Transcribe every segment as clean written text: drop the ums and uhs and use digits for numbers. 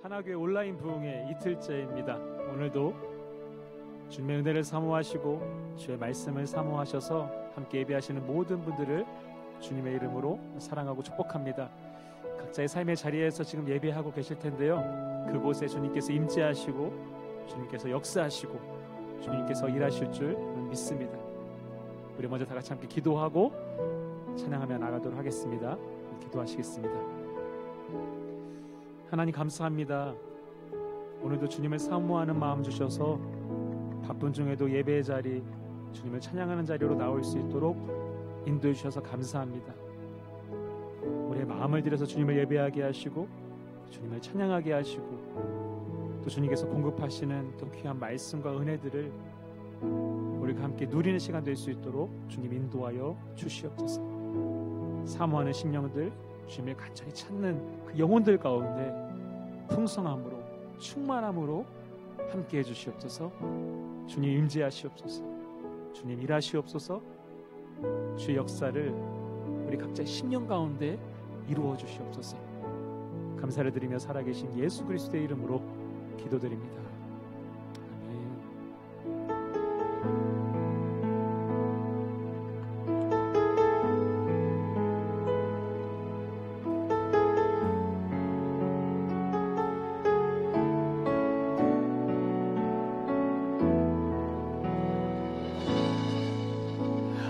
하나교회 온라인 부흥의 이틀째입니다. 오늘도 주님의 은혜를 사모하시고 주의 말씀을 사모하셔서 함께 예배하시는 모든 분들을 주님의 이름으로 사랑하고 축복합니다. 각자의 삶의 자리에서 지금 예배하고 계실 텐데요, 그곳에 주님께서 임재하시고 주님께서 역사하시고 주님께서 일하실 줄 믿습니다. 우리 먼저 다 같이 함께 기도하고 찬양하며 나가도록 하겠습니다. 기도하시겠습니다. 하나님 감사합니다. 오늘도 주님을 사모하는 마음 주셔서 바쁜 중에도 예배의 자리, 주님을 찬양하는 자리로 나올 수 있도록 인도해 주셔서 감사합니다. 우리의 마음을 들여서 주님을 예배하게 하시고 주님을 찬양하게 하시고 또 주님께서 공급하시는 또 귀한 말씀과 은혜들을 우리가 함께 누리는 시간 될 수 있도록 주님 인도하여 주시옵소서. 사모하는 심령들, 주님을 간절히 찾는 그 영혼들 가운데 풍성함으로 충만함으로 함께 해주시옵소서. 주님 임재하시옵소서. 주님 일하시옵소서. 주의 역사를 우리 각자의 심령 가운데 이루어 주시옵소서. 감사를 드리며 살아계신 예수 그리스도의 이름으로 기도드립니다. 아멘.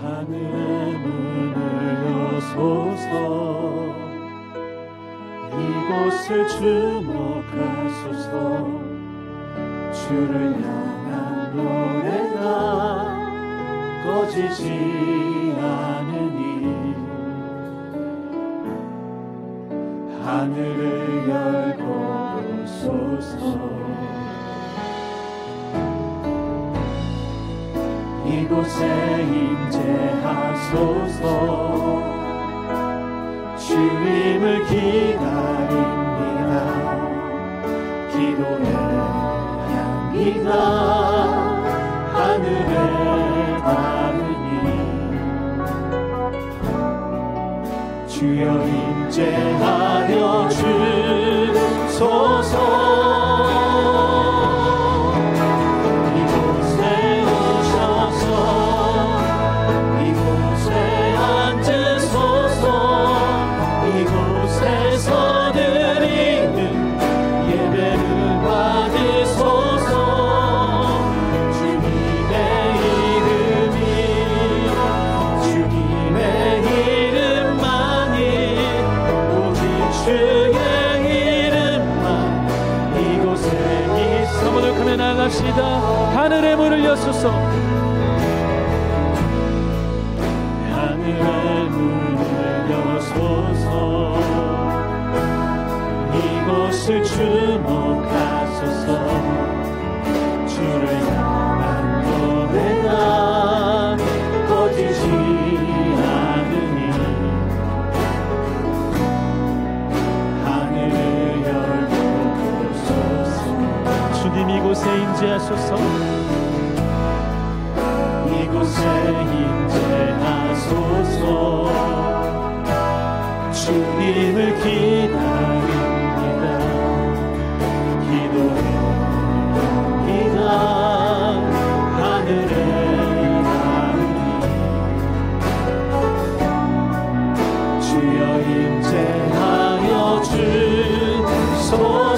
하늘의 문을 여소서 이곳을 주목하소서 주를 향한 노래가 꺼지지 않으니 하늘을 열고 오소서 이곳에 임재하소서 주님을 기다립니다 기도의 향기가 하늘에 닿으니 주여 임재하여 주소서 하늘의 문을 여소서 하늘의 문을 여소서 이곳을 주목하소서 주를 향한 노래가 꺼지지 않으니 하늘을 열고 오소서 주님 이곳에 임재하소서 이곳에 임재하소서 주님을 기다립니다 기도의 향기가 하늘에 닿으니 주여 임재하여 주소서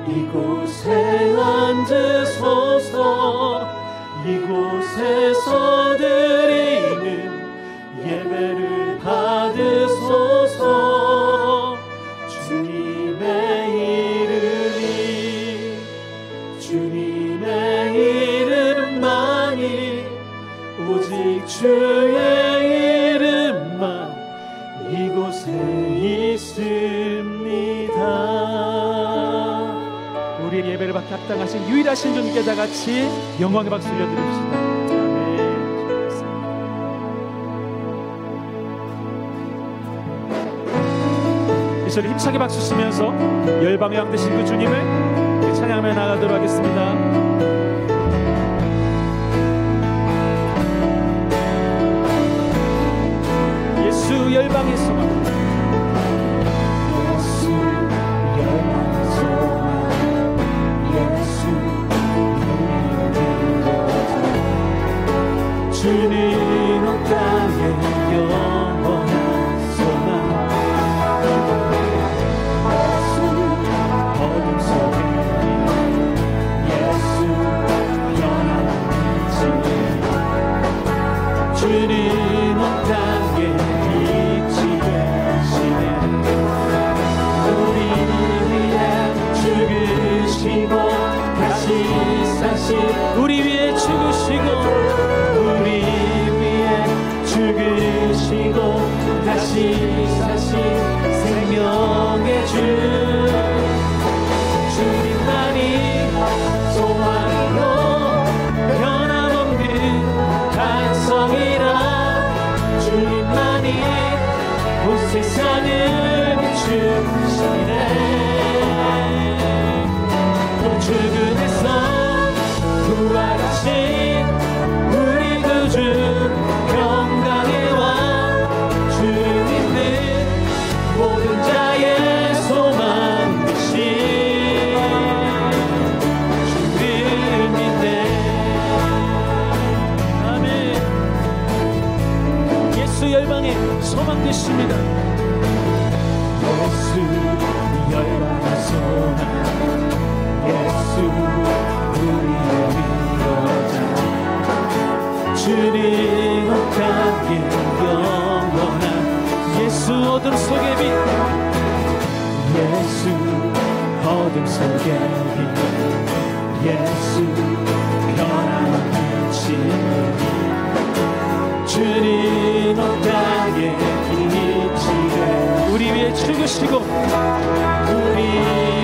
이곳에 앉으소서 이곳에서 드리는 예배를 받으소서 주님의 이름만이 오직 주의 이름만 이곳에 있습니다. 우리의 예배를 받기 합당하신 유일하신 주님께 다 같이 영광의 박수 올려드립시다. 아멘. 이 소리 힘차게 박수 치면서 열방의 왕 되신 그 주님을 찬양하며 나가도록 하겠습니다. 예수 열방의 소망 주님 온 땅에 영원한 소망 예수 어둠 속에 예수 변함없는 진 주님 온 땅에 빛이 되시 사신 생명의 주 주님만이 소망이요 변함없는 반성이라 주님만이 온 세상을 비추시네 또 죽음에서 부활하신 우리 구주 평강의 왕 주를 믿는 모든 자의 소망 되신 주를 믿네 아멘 예수 열방의 소망 되십니다 예수 열방의 소망 예수 우리의 위로자 주는 온 땅에 영원한 예수 어둠 속의 빛 예수 어둠 속의 빛 예수 변함없는 빛 주는 온 땅에 빛이래 우리 위에 죽으시고 우리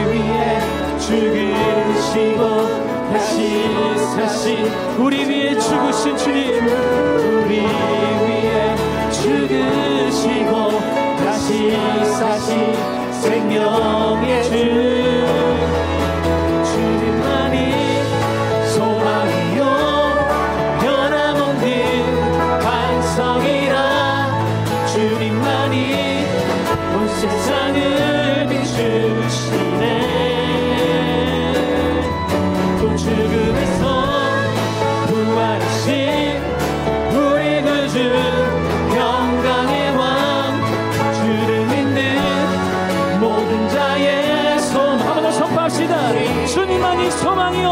위에 죽으시고 다시 사신 우리 위에 죽으신 주님 우리 위에 죽으시고 다시 사신 생명의 주 주님만이 소망이요 변함없는 반성이라 주님만이 온 세상을 비추시네 또 죽음에서 부활하신 우리 구주 평강의 왕 주를 믿는 모든 자의 소망 한번 더 선포합시다 주님만이 소망이요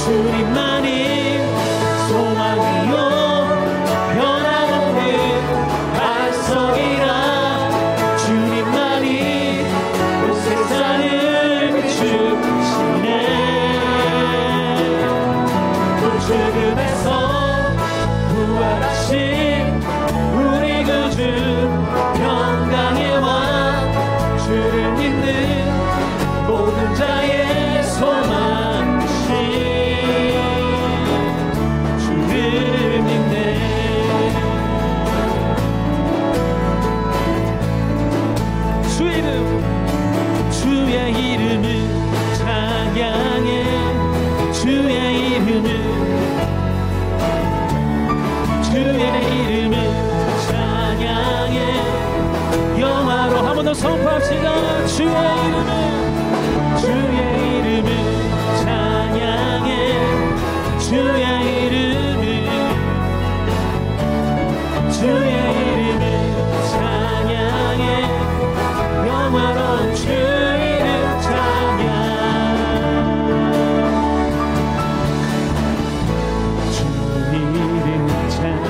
주님만이 소망이요 변함없는 반성이라 주님만이 온 세상을 비추시네 또 죽음에서 부활하신 우리 구주 평강의 왕 주를 믿는 모든 자의 소망 되신 주를 믿네 주의 이름을 찬양해 주의 이름을 찬양해 영화로 한 번 더 선포합시다 주의 이름을 찬양해 주의 이름을 찬양해 영화로운 주 이름 찬양 주 이름 찬양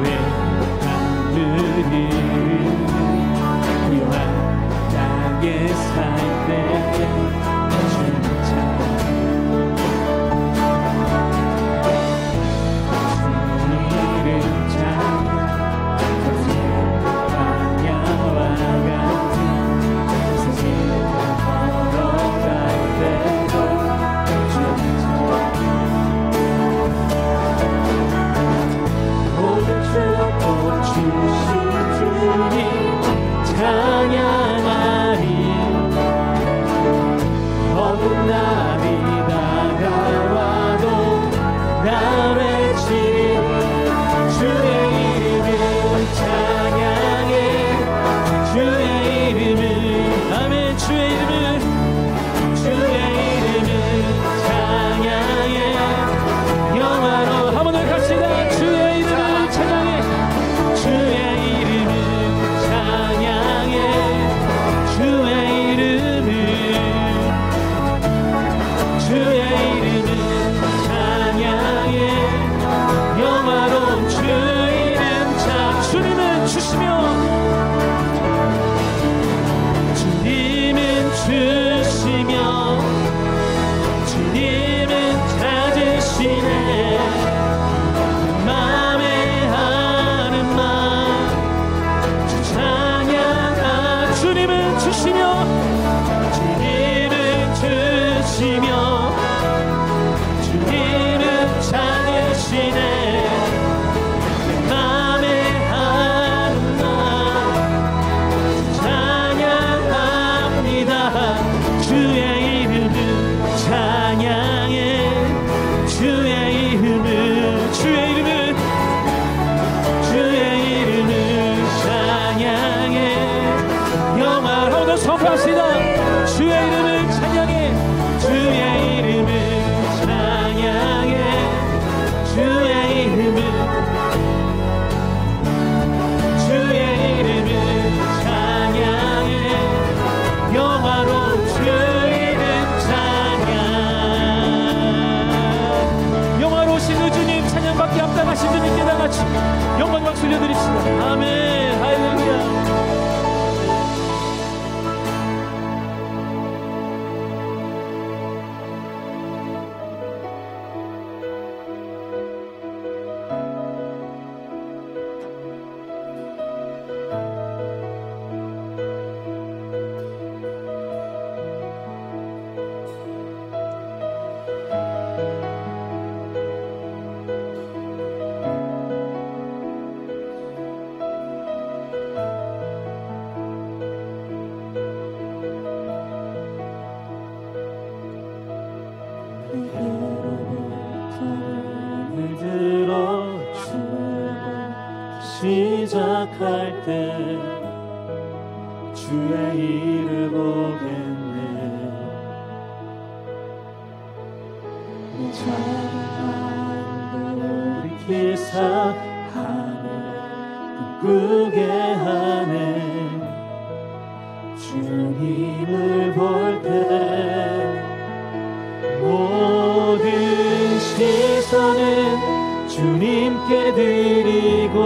왜 하늘이 위험한 땅에 살 때 주님 찬양 올려드립시다. 아멘. 할렐루야. 시작할 때 주의 일을 보겠네. 돌이키사 하늘 꿈꾸게 하네. 주님을 볼 때 모든 시선은 주님께 드리고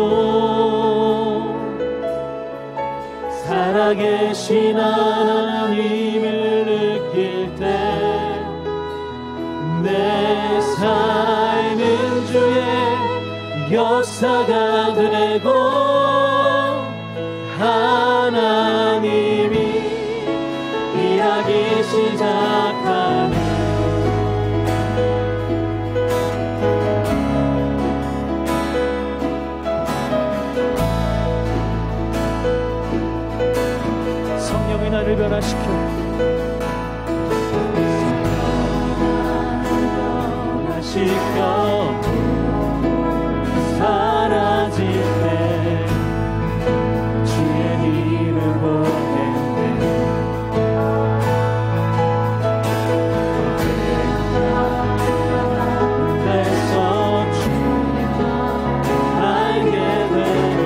살아계신 하나님을 느낄 때 내 삶은 주의 역사가 되고 하나님이 일하기 시작하는 성령이 나를 변화시켜 사라질 때 주의 힘을 보겠네. 그래서 주님을 알게 되니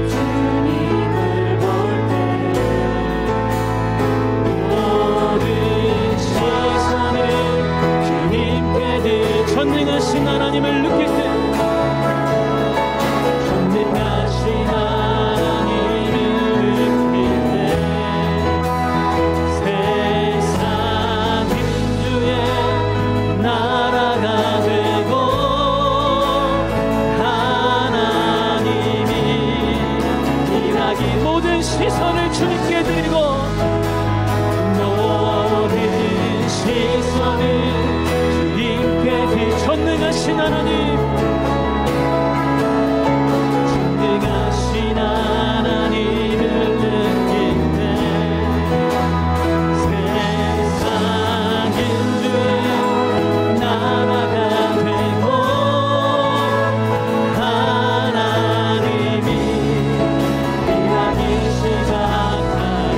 주님을 볼 때 모든 시선을 주님께 전능하신 하나님을 느낄 때 전능하신 하나님을 느낄 때 세상은 주의 나라가 되고 하나님이 일하기 모든 시선을 주님께 드리고 모든 시선을 전능하신 하나님 전능하신 하나님을 느낄 때 세상은 주의 나라가 되고 하나님이 일하기 시작하는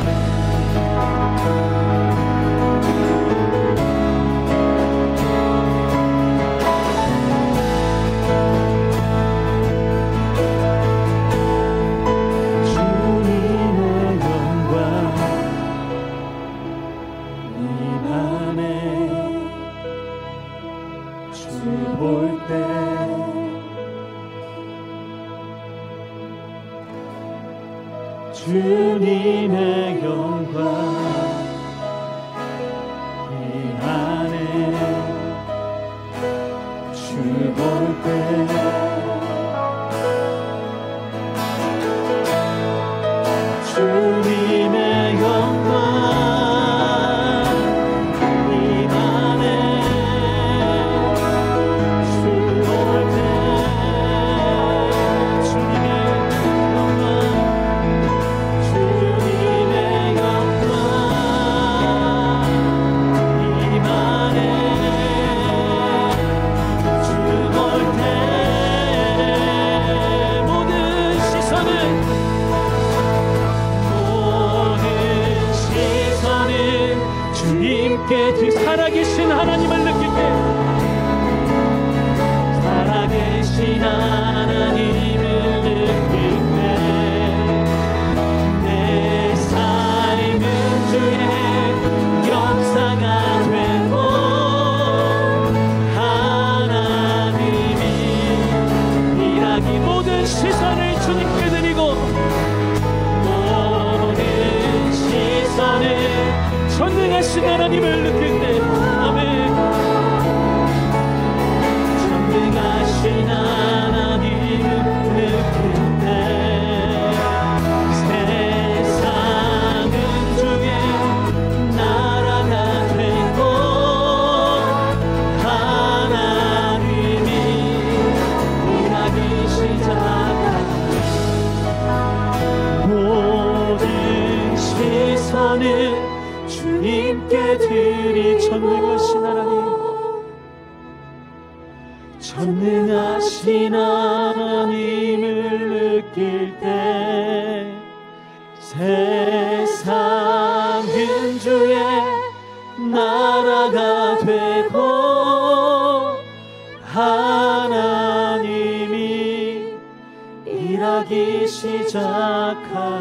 주님의 영광 이 안에 주 볼 때 주님의 영광 이 안에 주 볼 때 주님의 영광 주님의 영광 입안에 주 볼 때 모든 시선을 주님께 드리고 모든 시선을 전능하신 하나님을 느낄 때 아멘. 전능하신 하나님을 느낄 때 세상은 주의 나라가 되고 하나님이 일하기 시작하니 모든 시선을 주님께 드리 전능하신 하나님, 전능하신 하나님을 느낄 때 세상은 주의 나라가 되고 하나님이 일하기 시작하네.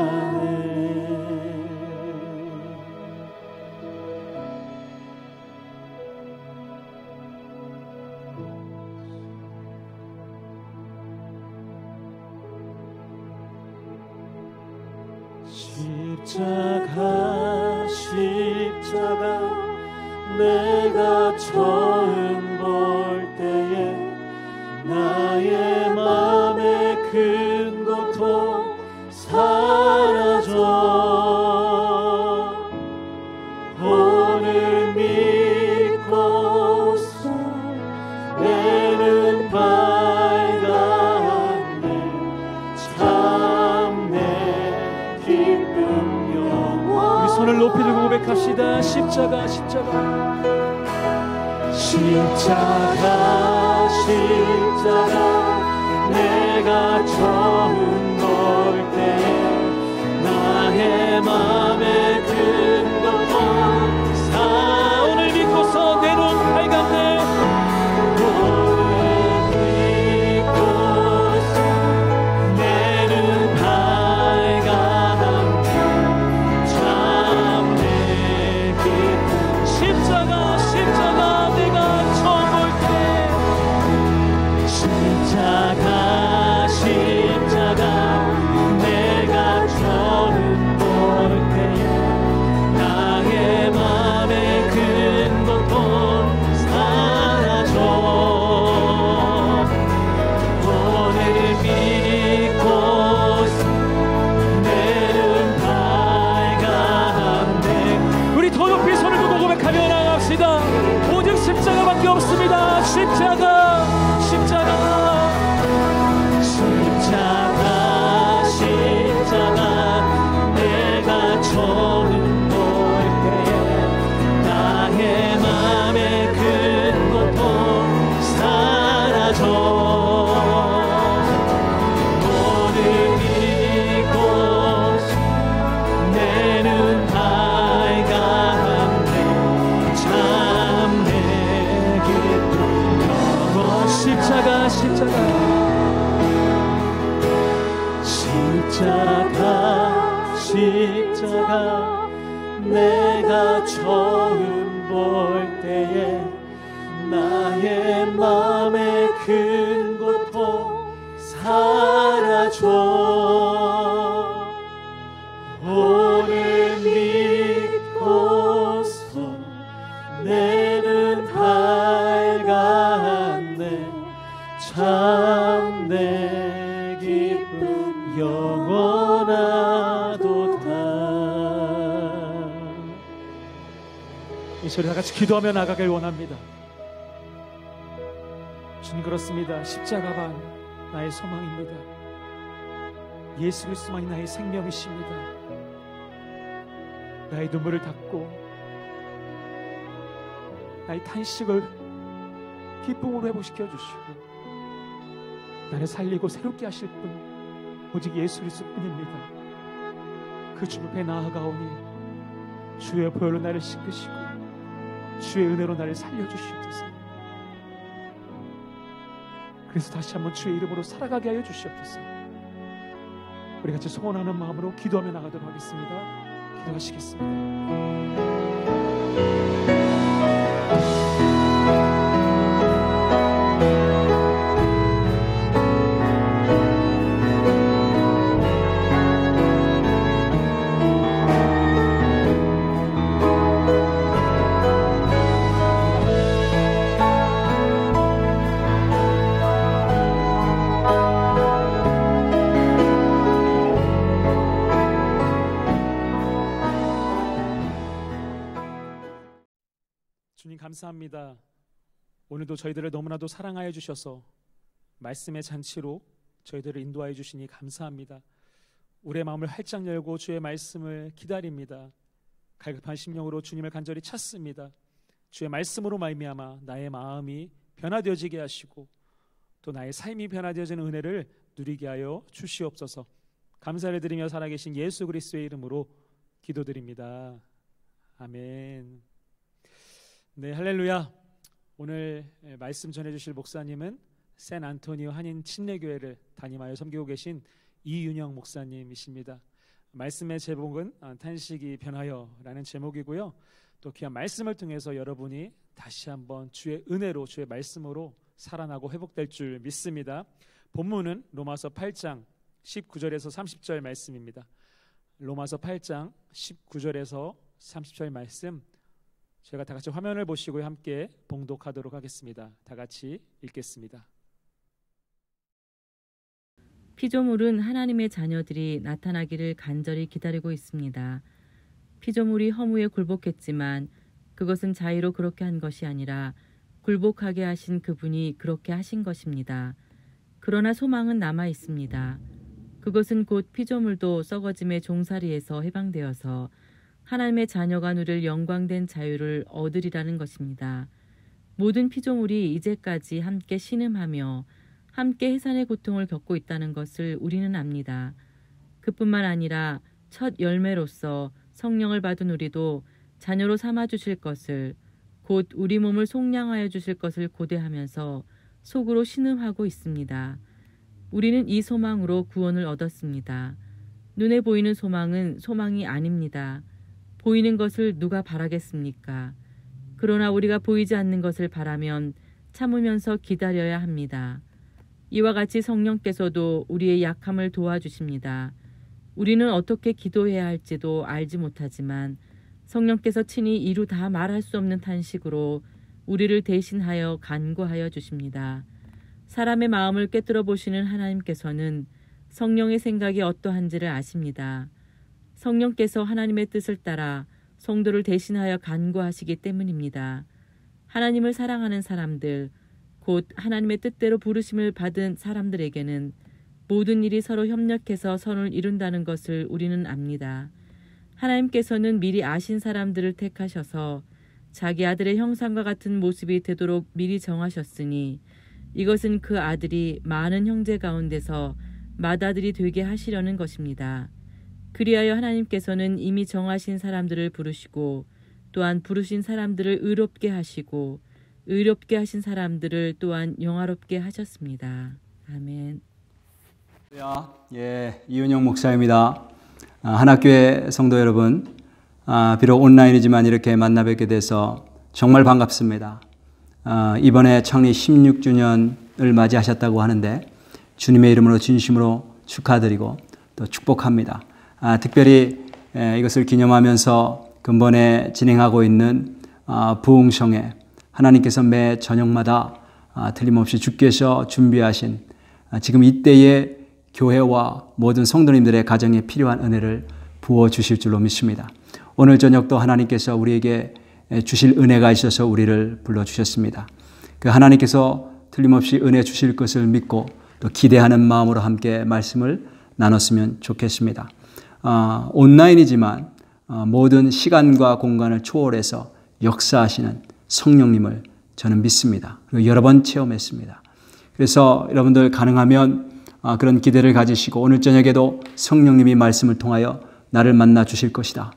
십자가 내가 처음 볼 때에 나의 맘의 큰 고통 사라져 오늘 믿고서 내는 밝았네 참내 기쁨 영원. 우리 손을 높이 들고 고백합시다. 십자가 내가 처음 볼 때 나의 맘에 큰 고통 오늘 믿고서 내 눈 밝았네. 오늘 믿고서 내 눈 밝았네 참내 기쁨. 십자가 내가 처음 볼 때 십자가 내가 처음 볼 때에 나의 맘에 큰 고통 사라져 오늘 믿고서 내 눈 밝았네. 우리 더 높이 손을 들고 고백하며 나갑시다. 오직 십자가밖에 없습니다. 십자가 내가 처음 볼 때에 나의 맘에 큰 고통 사라져 오늘 믿고서 내 눈 밝았네 참내 기쁨 영원. 십자가 내가 처음 볼 때에 나의 맘에 큰 고통 사라져 오늘 믿고서 내 눈 밝았네 참내 기쁨 영원하도다. 이 소리 다 같이 기도하며 나가길 원합니다. 주님, 그렇습니다. 십자가만 나의 소망입니다. 예수 그리스도만이 나의 생명이십니다. 나의 눈물을 닦고 나의 탄식을 기쁨으로 회복시켜 주시고 나를 살리고 새롭게 하실 분 오직 예수 그리스도뿐입니다. 그 주 앞에 나아가오니 주의 보혈로 나를 씻으시고 주의 은혜로 나를 살려주시옵소서. 그래서 다시 한번 주의 이름으로 살아가게 하여 주시옵소서. 우리 같이 소원하는 마음으로 기도하며 나가도록 하겠습니다. 기도하시겠습니다. 감사합니다. 오늘도 저희들을 너무나도 사랑하여 주셔서 말씀의 잔치로 저희들을 인도하여 주시니 감사합니다. 우리의 마음을 활짝 열고 주의 말씀을 기다립니다. 갈급한 심령으로 주님을 간절히 찾습니다. 주의 말씀으로 말미암아 나의 마음이 변화되어지게 하시고 또 나의 삶이 변화되어지는 은혜를 누리게 하여 주시옵소서. 감사를 드리며 살아계신 예수 그리스도의 이름으로 기도드립니다. 아멘. 네, 할렐루야. 오늘 말씀 전해주실 목사님은 샌안토니오 한인 침례교회를 담임하여 섬기고 계신 이윤영 목사님이십니다. 말씀의 제목은 탄식이 변하여라는 제목이고요. 또 귀한 말씀을 통해서 여러분이 다시 한번 주의 은혜로 주의 말씀으로 살아나고 회복될 줄 믿습니다. 본문은 로마서 8장 19절에서 30절 말씀입니다. 로마서 8장 19절에서 30절 말씀, 제가 다 같이 화면을 보시고 함께 봉독하도록 하겠습니다. 다 같이 읽겠습니다. 피조물은 하나님의 자녀들이 나타나기를 간절히 기다리고 있습니다. 피조물이 허무에 굴복했지만 그것은 자의로 그렇게 한 것이 아니라 굴복하게 하신 그분이 그렇게 하신 것입니다. 그러나 소망은 남아 있습니다. 그것은 곧 피조물도 썩어짐의 종살이에서 해방되어서 하나님의 자녀가 누릴 영광된 자유를 얻으리라는 것입니다. 모든 피조물이 이제까지 함께 신음하며 함께 해산의 고통을 겪고 있다는 것을 우리는 압니다. 그뿐만 아니라 첫 열매로서 성령을 받은 우리도 자녀로 삼아주실 것을, 곧 우리 몸을 속량하여 주실 것을 고대하면서 속으로 신음하고 있습니다. 우리는 이 소망으로 구원을 얻었습니다. 눈에 보이는 소망은 소망이 아닙니다. 보이는 것을 누가 바라겠습니까? 그러나 우리가 보이지 않는 것을 바라면 참으면서 기다려야 합니다. 이와 같이 성령께서도 우리의 약함을 도와주십니다. 우리는 어떻게 기도해야 할지도 알지 못하지만 성령께서 친히 이루 다 말할 수 없는 탄식으로 우리를 대신하여 간구하여 주십니다. 사람의 마음을 꿰뚫어 보시는 하나님께서는 성령의 생각이 어떠한지를 아십니다. 성령께서 하나님의 뜻을 따라 성도를 대신하여 간구하시기 때문입니다. 하나님을 사랑하는 사람들, 곧 하나님의 뜻대로 부르심을 받은 사람들에게는 모든 일이 서로 협력해서 선을 이룬다는 것을 우리는 압니다. 하나님께서는 미리 아신 사람들을 택하셔서 자기 아들의 형상과 같은 모습이 되도록 미리 정하셨으니 이것은 그 아들이 많은 형제 가운데서 맏아들이 되게 하시려는 것입니다. 그리하여 하나님께서는 이미 정하신 사람들을 부르시고 또한 부르신 사람들을 의롭게 하시고 의롭게 하신 사람들을 또한 영화롭게 하셨습니다. 아멘. 예, 이윤영 목사입니다. 한학교회 성도 여러분, 비록 온라인이지만 이렇게 만나 뵙게 돼서 정말 반갑습니다. 이번에 창립 16주년을 맞이하셨다고 하는데 주님의 이름으로 진심으로 축하드리고 또 축복합니다. 특별히 이것을 기념하면서 근본에 진행하고 있는 부흥성회, 하나님께서 매 저녁마다 틀림없이 주께서 준비하신 지금 이때의 교회와 모든 성도님들의 가정에 필요한 은혜를 부어주실 줄로 믿습니다. 오늘 저녁도 하나님께서 우리에게 주실 은혜가 있어서 우리를 불러주셨습니다. 그 하나님께서 틀림없이 은혜 주실 것을 믿고 또 기대하는 마음으로 함께 말씀을 나눴으면 좋겠습니다. 온라인이지만 모든 시간과 공간을 초월해서 역사하시는 성령님을 저는 믿습니다. 그리고 여러 번 체험했습니다. 그래서 여러분들 가능하면 그런 기대를 가지시고 오늘 저녁에도 성령님이 말씀을 통하여 나를 만나 주실 것이다.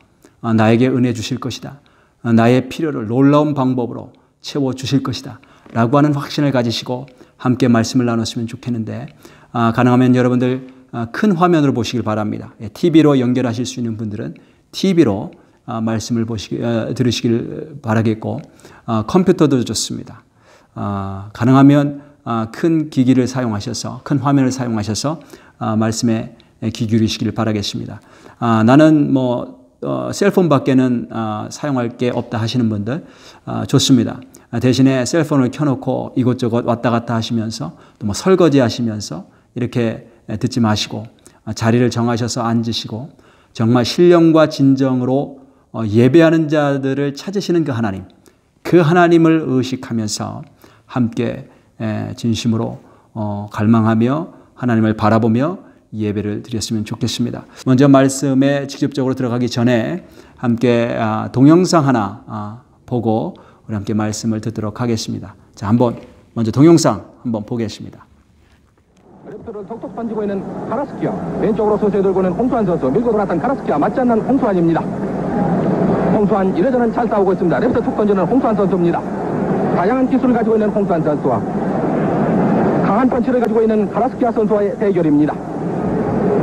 나에게 은혜 주실 것이다. 나의 필요를 놀라운 방법으로 채워 주실 것이다. 라고 하는 확신을 가지시고 함께 말씀을 나눴으면 좋겠는데 가능하면 여러분들 큰 화면으로 보시길 바랍니다. TV로 연결하실 수 있는 분들은 TV로 말씀을 들으시길 바라겠고 컴퓨터도 좋습니다. 가능하면 큰 기기를 사용하셔서 큰 화면을 사용하셔서 말씀에 귀 기울이시길 바라겠습니다. 나는 셀폰밖에는 사용할 게 없다 하시는 분들 좋습니다. 대신에 셀폰을 켜놓고 이곳저곳 왔다 갔다 하시면서 또 설거지 하시면서 이렇게 듣지 마시고 자리를 정하셔서 앉으시고 정말 신령과 진정으로 예배하는 자들을 찾으시는 그 하나님, 그 하나님을 의식하면서 함께 진심으로 갈망하며 하나님을 바라보며 예배를 드렸으면 좋겠습니다. 먼저 말씀에 직접적으로 들어가기 전에 함께 동영상 하나 보고 우리 함께 말씀을 듣도록 하겠습니다. 자, 먼저 동영상 한번 보겠습니다. 랩터를 톡톡 던지고 있는 카라스키아, 왼쪽으로 서서히 들고 있는 홍수환 선수, 밀고 돌았던 카라스키아, 맞지 않는 홍수환입니다. 홍수환 이래저래 잘 싸우고 있습니다. 랩터 툭 던지는 홍수환 선수입니다. 다양한 기술을 가지고 있는 홍수환 선수와 강한 펀치를 가지고 있는 카라스키아 선수와의 대결입니다.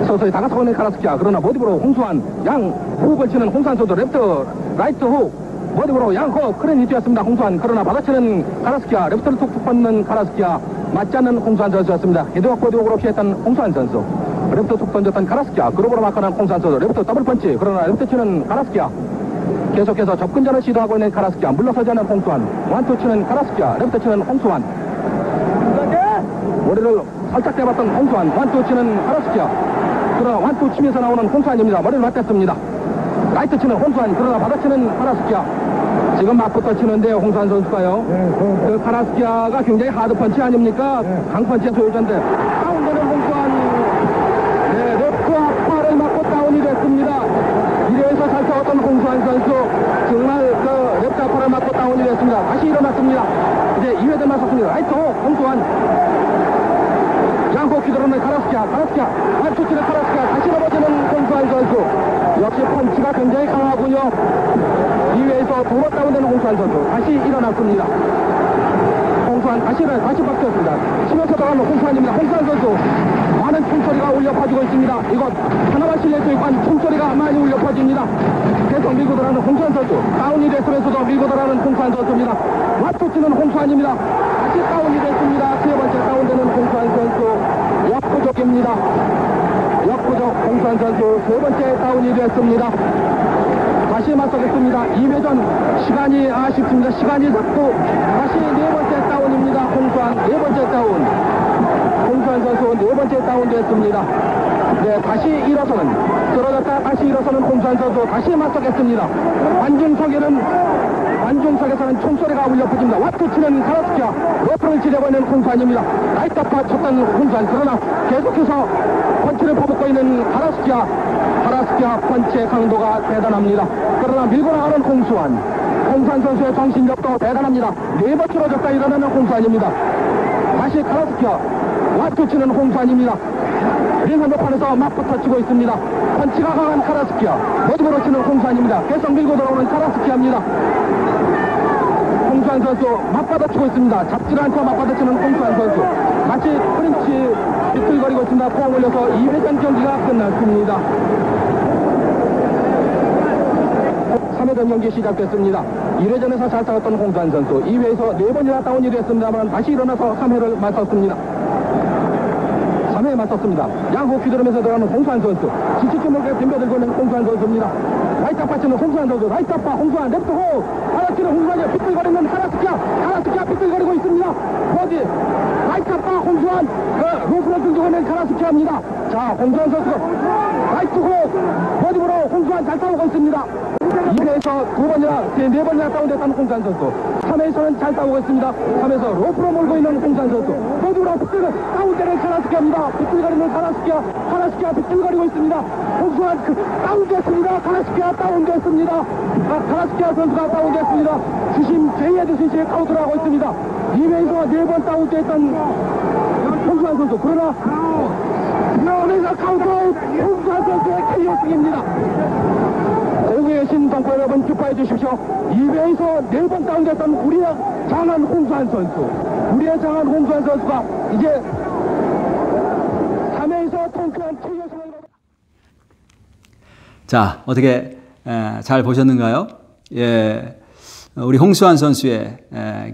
서서히 다가서고 있는 카라스키아, 그러나 모디브로 홍수환, 양 호흡을 치는 홍수환 선수, 랩터 라이트 호흡, 모디브로 양 호흡, 크랜이 뛰었습니다. 홍수환, 그러나 받아치는 카라스키아, 랩터를 툭툭 뻗는 카라스키아, 맞지 않는 홍수환 선수였습니다. 헤드와 코디옥으로 피했던 홍수환 선수, 랩터 툭 던졌던 카라스키아, 그룹으로 막아낸 홍수환 선수, 랩터 더블 펀치, 그러나 랩터 치는 카라스키아, 계속해서 접근전을 시도하고 있는 카라스키아, 물러서지 않는 홍수환, 완투 치는 카라스키아, 랩터 치는 홍수환, 머리를 살짝 대봤던 홍수환, 완투 치는 카라스키아, 그러나 완투 치면서 나오는 홍수환입니다. 머리를 맞댔습니다. 라이트 치는 홍수환, 그러나 받아치는 카라스키아. 지금 맞붙어 치는데 홍수환 선수가요. 그 카라스키아가 굉장히 하드 펀치 아닙니까? 강펀치의 소유자인데 다운되는 홍수환, 랩트 앞발을 맞고 다운이 됐습니다. 1회에서 잘 싸웠던 홍수환 선수 정말 그 랩트 앞발을 맞고 다운이 됐습니다. 다시 일어났습니다. 이제 2회전 맞섰습니다. 라이트 홍수환, 양코 휘두르는 카라스키아, 완투 치는 카라스키아, 다시 넘어지는 홍수환 선수. 역시 펀치가 굉장히 강하군요. 2회에서 두 번 다운되는 홍수환 선수, 다시 일어났습니다. 홍수환 다시 박혔습니다. 치면서 들어가는 홍수환입니다. 홍수환 선수, 많은 총소리가 울려 퍼지고 있습니다. 이곳 하나와 실내수의 관 총소리가 많이 울려 퍼집니다. 계속 밀고 들어가는 홍수환 선수, 다운이 됐으면서도 밀고 들어가는 홍수환 선수입니다. 완투 치는 홍수환입니다. 다시 다운이 됐습니다. 세 번째 다운되는 홍수환 선수, 역부족입니다. 역부족 홍수환 선수 세 번째 다운이 됐습니다. 다시 맞서겠습니다. 2회전 시간이 아쉽습니다. 시간이 작고 다시 네 번째 다운입니다. 홍수환 네 번째 다운. 홍수환 선수 네 번째 다운 됐습니다. 네, 다시 일어서는, 쓰러졌다 다시 일어서는 홍수환 선수, 다시 맞서겠습니다. 관중석에서는 총소리가 울려 퍼집니다. 와투 치는 카라스키아, 로프를 지려버리는 홍수환입니다. 라이트아파 쳤던 홍수환, 그러나 계속해서 펀치를 퍼붓고 있는 카라스키아 펀치의 강도가 대단합니다. 그러나 밀고 나가는 홍수환 선수의 정신력도 대단합니다. 네 번 치러졌다 일어나는 홍수환입니다. 다시 카라스키아, 와투 치는 홍수환입니다. 링 한복판에서 맞붙어 치고 있습니다. 펀치가 강한 카라스키아, 모두로 치는 홍수환입니다. 계속 밀고 들어오는 카라스키아입니다. 홍수환 선수 맞받아 치고 있습니다. 잡질 않고 맞받아 치는 홍수환 선수, 마치 프린치 비틀거리고 있습니다. 포항 올려서 2회전 경기가 끝났습니다. 3회전 경기 시작됐습니다. 1회전에서 잘 싸웠던 홍수환 선수, 2회에서 4번이나 다운이 됐습니다만 다시 일어나서 3회를 맞섰습니다. 3회에 맞섰습니다. 양호 휘두르면서 들어가는 홍수환 선수, 지치주먹에 덤벼들고 있는 홍수환 선수입니다. 라이트 아파 치는 홍수환 선수, 라이트 아파 홍수환, 랩트 호, 하나치는 홍수환이 삐뚤거리는 카라스키아 삐뚤거리고 있습니다. 어디 라이트 아파 홍수환, 로프를 들고 있는 카라스키아입니다. 자, 홍수환 선수 라이트 호, 버디브로 홍수환 잘 싸우고 있습니다. 2회에서 4번이나 다운됐다는 홍수환 선수, 3회에서는 잘 싸우고 있습니다. 3회에서 로프로 몰고 있는 홍수환 선수, 버디브로 다운되는 카라스키아입니다. 삐뚤거리는 카라스키아 삐뚤거리고 있습니다. 홍수환 다운됐습니다. 카라스키아 다운됐습니다. 카라스키아 선수가 다운됐습니다. 주심 제이헤드 카운트를 하고 있습니다. 2회에서 4번 다운됐던 홍수환 선수, 그러나 여기서 카운트 홍수환 선수의 KO승입니다. 대구의 신동포 여러분 기뻐해 주십시오. 2회에서 4번 다운됐던 우리의 장한 홍수환 선수가 이제 3회에서 통쾌한 KO승을. 자, 어떻게 잘 보셨는가요? 예, 우리 홍수환 선수의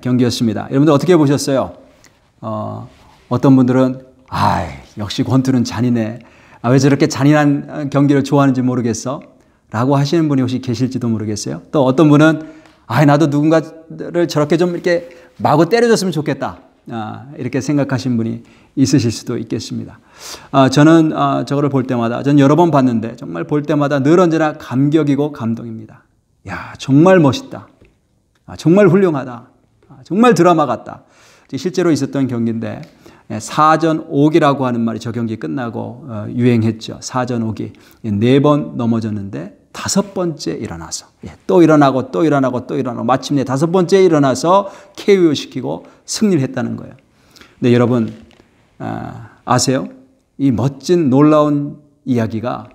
경기였습니다. 여러분들 어떻게 보셨어요? 어떤 분들은 역시 권투는 잔인해. 왜 저렇게 잔인한 경기를 좋아하는지 모르겠어? 라고 하시는 분이 혹시 계실지도 모르겠어요. 또 어떤 분은 나도 누군가를 저렇게 좀 이렇게 마구 때려줬으면 좋겠다. 이렇게 생각하신 분이 있으실 수도 있겠습니다. 저는 저거를 볼 때마다, 전 여러 번 봤는데 정말 볼 때마다 늘 언제나 감격이고 감동입니다. 야, 정말 멋있다. 정말 훌륭하다. 정말 드라마 같다. 실제로 있었던 경기인데 사전 오기라고 하는 말이 저 경기 끝나고 유행했죠. 사전 오기. 4번 넘어졌는데 5번째 일어나서 또 일어나고 또 일어나고 또 일어나고 마침내 5번째 일어나서 KO시키고 승리를 했다는 거예요. 근데 여러분 아세요? 이 멋진 놀라운 이야기가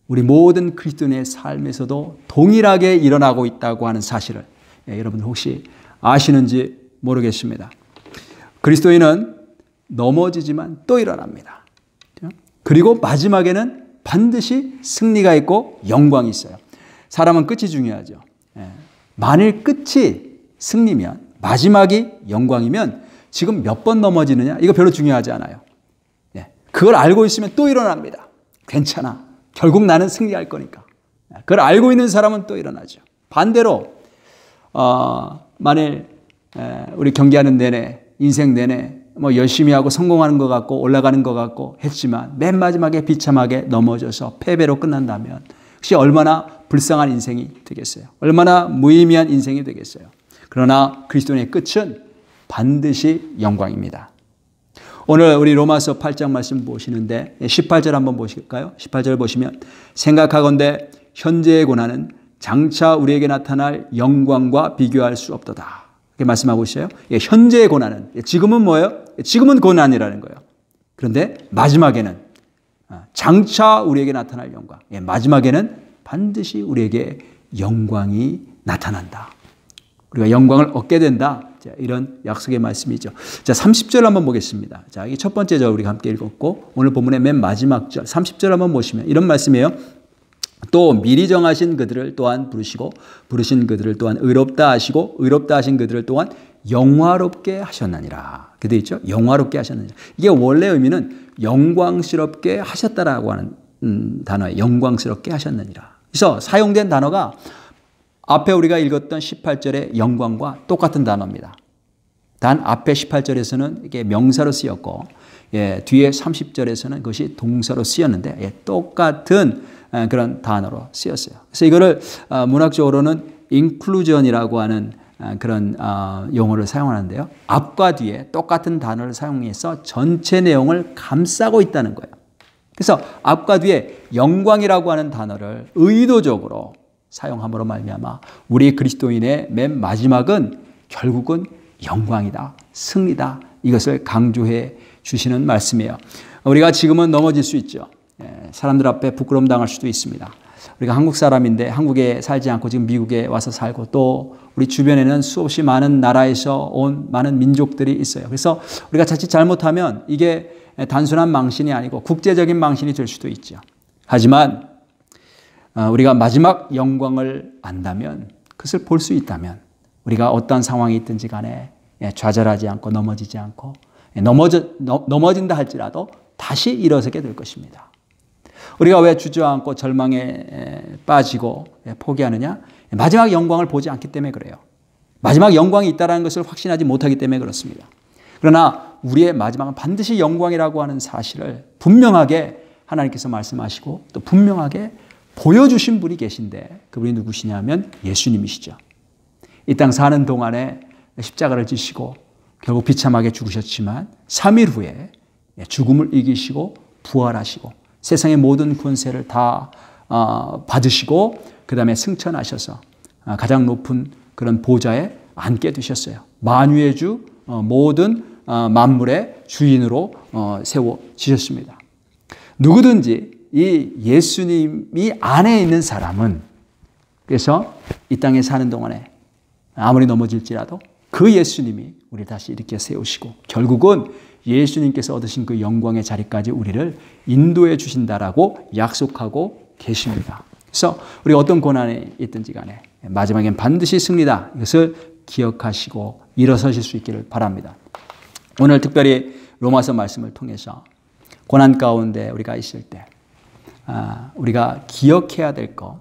우리 모든 그리스도인의 삶에서도 동일하게 일어나고 있다고 하는 사실을 여러분 혹시 아시는지 모르겠습니다. 그리스도인은 넘어지지만 또 일어납니다. 그리고 마지막에는 반드시 승리가 있고 영광이 있어요. 사람은 끝이 중요하죠. 만일 끝이 승리면, 마지막이 영광이면 지금 몇 번 넘어지느냐 이거 별로 중요하지 않아요. 그걸 알고 있으면 또 일어납니다. 괜찮아. 결국 나는 승리할 거니까. 그걸 알고 있는 사람은 또 일어나죠. 반대로 만일 우리 경기하는 내내, 인생 내내 뭐 열심히 하고 성공하는 것 같고 올라가는 것 같고 했지만 맨 마지막에 비참하게 넘어져서 패배로 끝난다면 혹시 얼마나 불쌍한 인생이 되겠어요. 얼마나 무의미한 인생이 되겠어요. 그러나 그리스도인의 끝은 반드시 영광입니다. 오늘 우리 로마서 8장 말씀 보시는데 18절 한번 보실까요? 18절 보시면 생각하건대 현재의 고난은 장차 우리에게 나타날 영광과 비교할 수 없도다. 이렇게 말씀하고 있어요. 현재의 고난은 지금은 뭐예요? 지금은 고난이라는 거예요. 그런데 마지막에는 장차 우리에게 나타날 영광. 마지막에는 반드시 우리에게 영광이 나타난다. 우리가 영광을 얻게 된다. 이런 약속의 말씀이죠. 자, 30절 한번 보겠습니다. 자, 이 첫 번째 절 우리가 함께 읽었고 오늘 본문의 맨 마지막 절 30절 한번 보시면 이런 말씀이에요. 또 미리 정하신 그들을 또한 부르시고 부르신 그들을 또한 의롭다 하시고 의롭다 하신 그들을 또한 영화롭게 하셨느니라. 그돼 있죠? 영화롭게 하셨느니라. 이게 원래 의미는 영광스럽게 하셨다라고 하는 단어예요. 영광스럽게 하셨느니라. 그래서 사용된 단어가 앞에 우리가 읽었던 18절의 영광과 똑같은 단어입니다. 단 앞에 18절에서는 이게 명사로 쓰였고 뒤에 30절에서는 그것이 동사로 쓰였는데 똑같은 그런 단어로 쓰였어요. 그래서 이거를 문학적으로는 인클루전이라고 하는 그런 용어를 사용하는데요. 앞과 뒤에 똑같은 단어를 사용해서 전체 내용을 감싸고 있다는 거예요. 그래서 앞과 뒤에 영광이라고 하는 단어를 의도적으로 사용함으로 말미암아 우리 그리스도인의 맨 마지막은 결국은 영광이다, 승리다. 이것을 강조해 주시는 말씀이에요. 우리가 지금은 넘어질 수 있죠. 사람들 앞에 부끄러움 당할 수도 있습니다. 우리가 한국 사람인데 한국에 살지 않고 지금 미국에 와서 살고 또 우리 주변에는 수없이 많은 나라에서 온 많은 민족들이 있어요. 그래서 우리가 자칫 잘못하면 이게 단순한 망신이 아니고 국제적인 망신이 될 수도 있죠. 하지만 우리가 마지막 영광을 안다면, 그것을 볼 수 있다면 우리가 어떤 상황이 있든지 간에 좌절하지 않고 넘어지지 않고 넘어진다 할지라도 다시 일어서게 될 것입니다. 우리가 왜 주저앉고 절망에 빠지고 포기하느냐? 마지막 영광을 보지 않기 때문에 그래요. 마지막 영광이 있다는 것을 확신하지 못하기 때문에 그렇습니다. 그러나 우리의 마지막은 반드시 영광이라고 하는 사실을 분명하게 하나님께서 말씀하시고 또 분명하게 보여주신 분이 계신데 그분이 누구시냐면 예수님이시죠. 이 땅 사는 동안에 십자가를 지시고 결국 비참하게 죽으셨지만 3일 후에 죽음을 이기시고 부활하시고 세상의 모든 권세를 다 받으시고 그 다음에 승천하셔서 가장 높은 그런 보좌에 앉게 되셨어요. 만유의 주 모든 만물의 주인으로 세워지셨습니다. 누구든지 이 예수님이 안에 있는 사람은 그래서 이 땅에 사는 동안에 아무리 넘어질지라도 그 예수님이 우리를 다시 일으켜 세우시고 결국은 예수님께서 얻으신 그 영광의 자리까지 우리를 인도해 주신다라고 약속하고 계십니다. 그래서 우리가 어떤 고난이 있든지 간에 마지막엔 반드시 승리다. 이것을 기억하시고 일어서실 수 있기를 바랍니다. 오늘 특별히 로마서 말씀을 통해서 고난 가운데 우리가 있을 때 우리가 기억해야 될 것,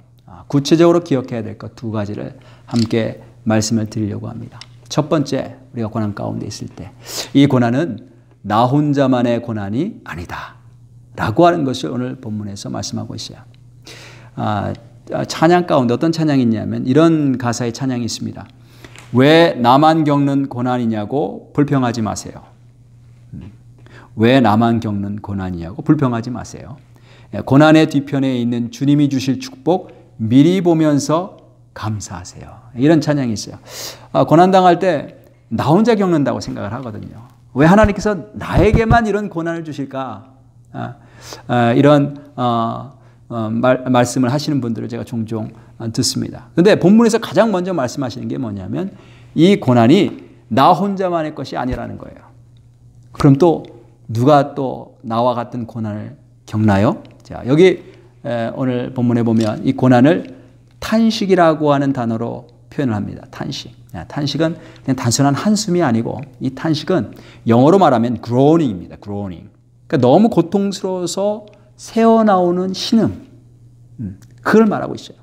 구체적으로 기억해야 될 것 2가지를 함께 말씀을 드리려고 합니다. 첫 번째, 우리가 고난 가운데 있을 때 이 고난은 나 혼자만의 고난이 아니다 라고 하는 것을 오늘 본문에서 말씀하고 있어요. 찬양 가운데 어떤 찬양이 있냐면 이런 가사의 찬양이 있습니다. 왜 나만 겪는 고난이냐고 불평하지 마세요. 왜 나만 겪는 고난이냐고 불평하지 마세요. 고난의 뒤편에 있는 주님이 주실 축복 미리 보면서 감사하세요. 이런 찬양이 있어요. 고난당할 때 나 혼자 겪는다고 생각을 하거든요. 왜 하나님께서 나에게만 이런 고난을 주실까? 이런 말씀을 하시는 분들을 제가 종종 듣습니다. 그런데 본문에서 가장 먼저 말씀하시는 게 뭐냐면 이 고난이 나 혼자만의 것이 아니라는 거예요. 그럼 또 누가 또 나와 같은 고난을 겪나요? 자, 여기 오늘 본문에 보면 이 고난을 탄식이라고 하는 단어로 표현을 합니다. 탄식. 탄식은 그냥 단순한 한숨이 아니고 이 탄식은 영어로 말하면 groaning입니다. groaning. 그러니까 너무 고통스러워서 새어나오는 신음. 그걸 말하고 있어요.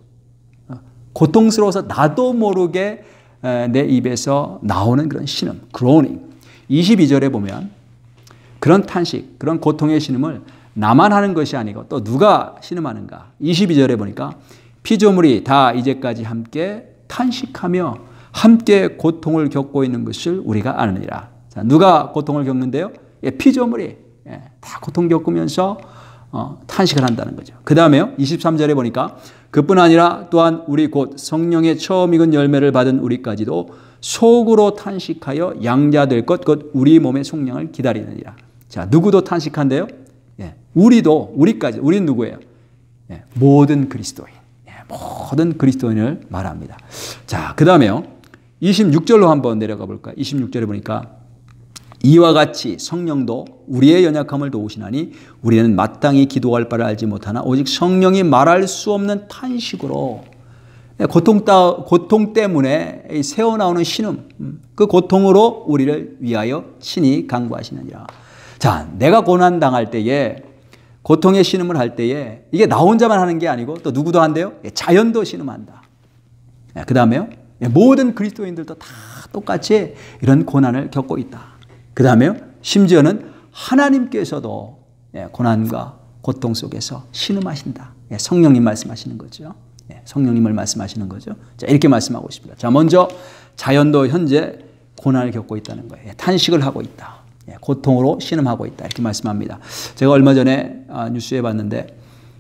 고통스러워서 나도 모르게 내 입에서 나오는 그런 신음. groaning. 22절에 보면 그런 탄식, 그런 고통의 신음을 나만 하는 것이 아니고 또 누가 신음하는가. 22절에 보니까 피조물이 다 이제까지 함께 탄식하며 함께 고통을 겪고 있는 것을 우리가 아느니라. 자, 누가 고통을 겪는데요? 피조물이 다 고통 겪으면서 탄식을 한다는 거죠. 그 다음에요. 23절에 보니까 그뿐 아니라 또한 우리 곧 성령의 처음 익은 열매를 받은 우리까지도 속으로 탄식하여 양자될 것 곧 우리 몸의 속량을 기다리느니라. 자, 누구도 탄식한데요? 우리도, 우리까지. 우리는 누구예요? 모든 그리스도인. 모든 그리스도인을 말합니다. 자, 그 다음에요. 26절로 한번 내려가 볼까요? 26절에 보니까 이와 같이 성령도 우리의 연약함을 도우시나니 우리는 마땅히 기도할 바를 알지 못하나 오직 성령이 말할 수 없는 탄식으로 고통 때문에 새어나오는 신음, 그 고통으로 우리를 위하여 친히 간구하시느니라. 자, 내가 고난당할 때에 고통의 신음을 할 때에 이게 나 혼자만 하는 게 아니고 또 누구도 한대요? 자연도 신음한다. 그 다음에요. 모든 그리스도인들도 다 똑같이 이런 고난을 겪고 있다. 그 다음에요. 심지어는 하나님께서도 고난과 고통 속에서 신음하신다. 성령님 말씀하시는 거죠. 성령님을 말씀하시는 거죠. 자, 이렇게 말씀하고 있습니다. 자, 먼저 자연도 현재 고난을 겪고 있다는 거예요. 탄식을 하고 있다. 고통으로 신음하고 있다. 이렇게 말씀합니다. 제가 얼마 전에 뉴스에 봤는데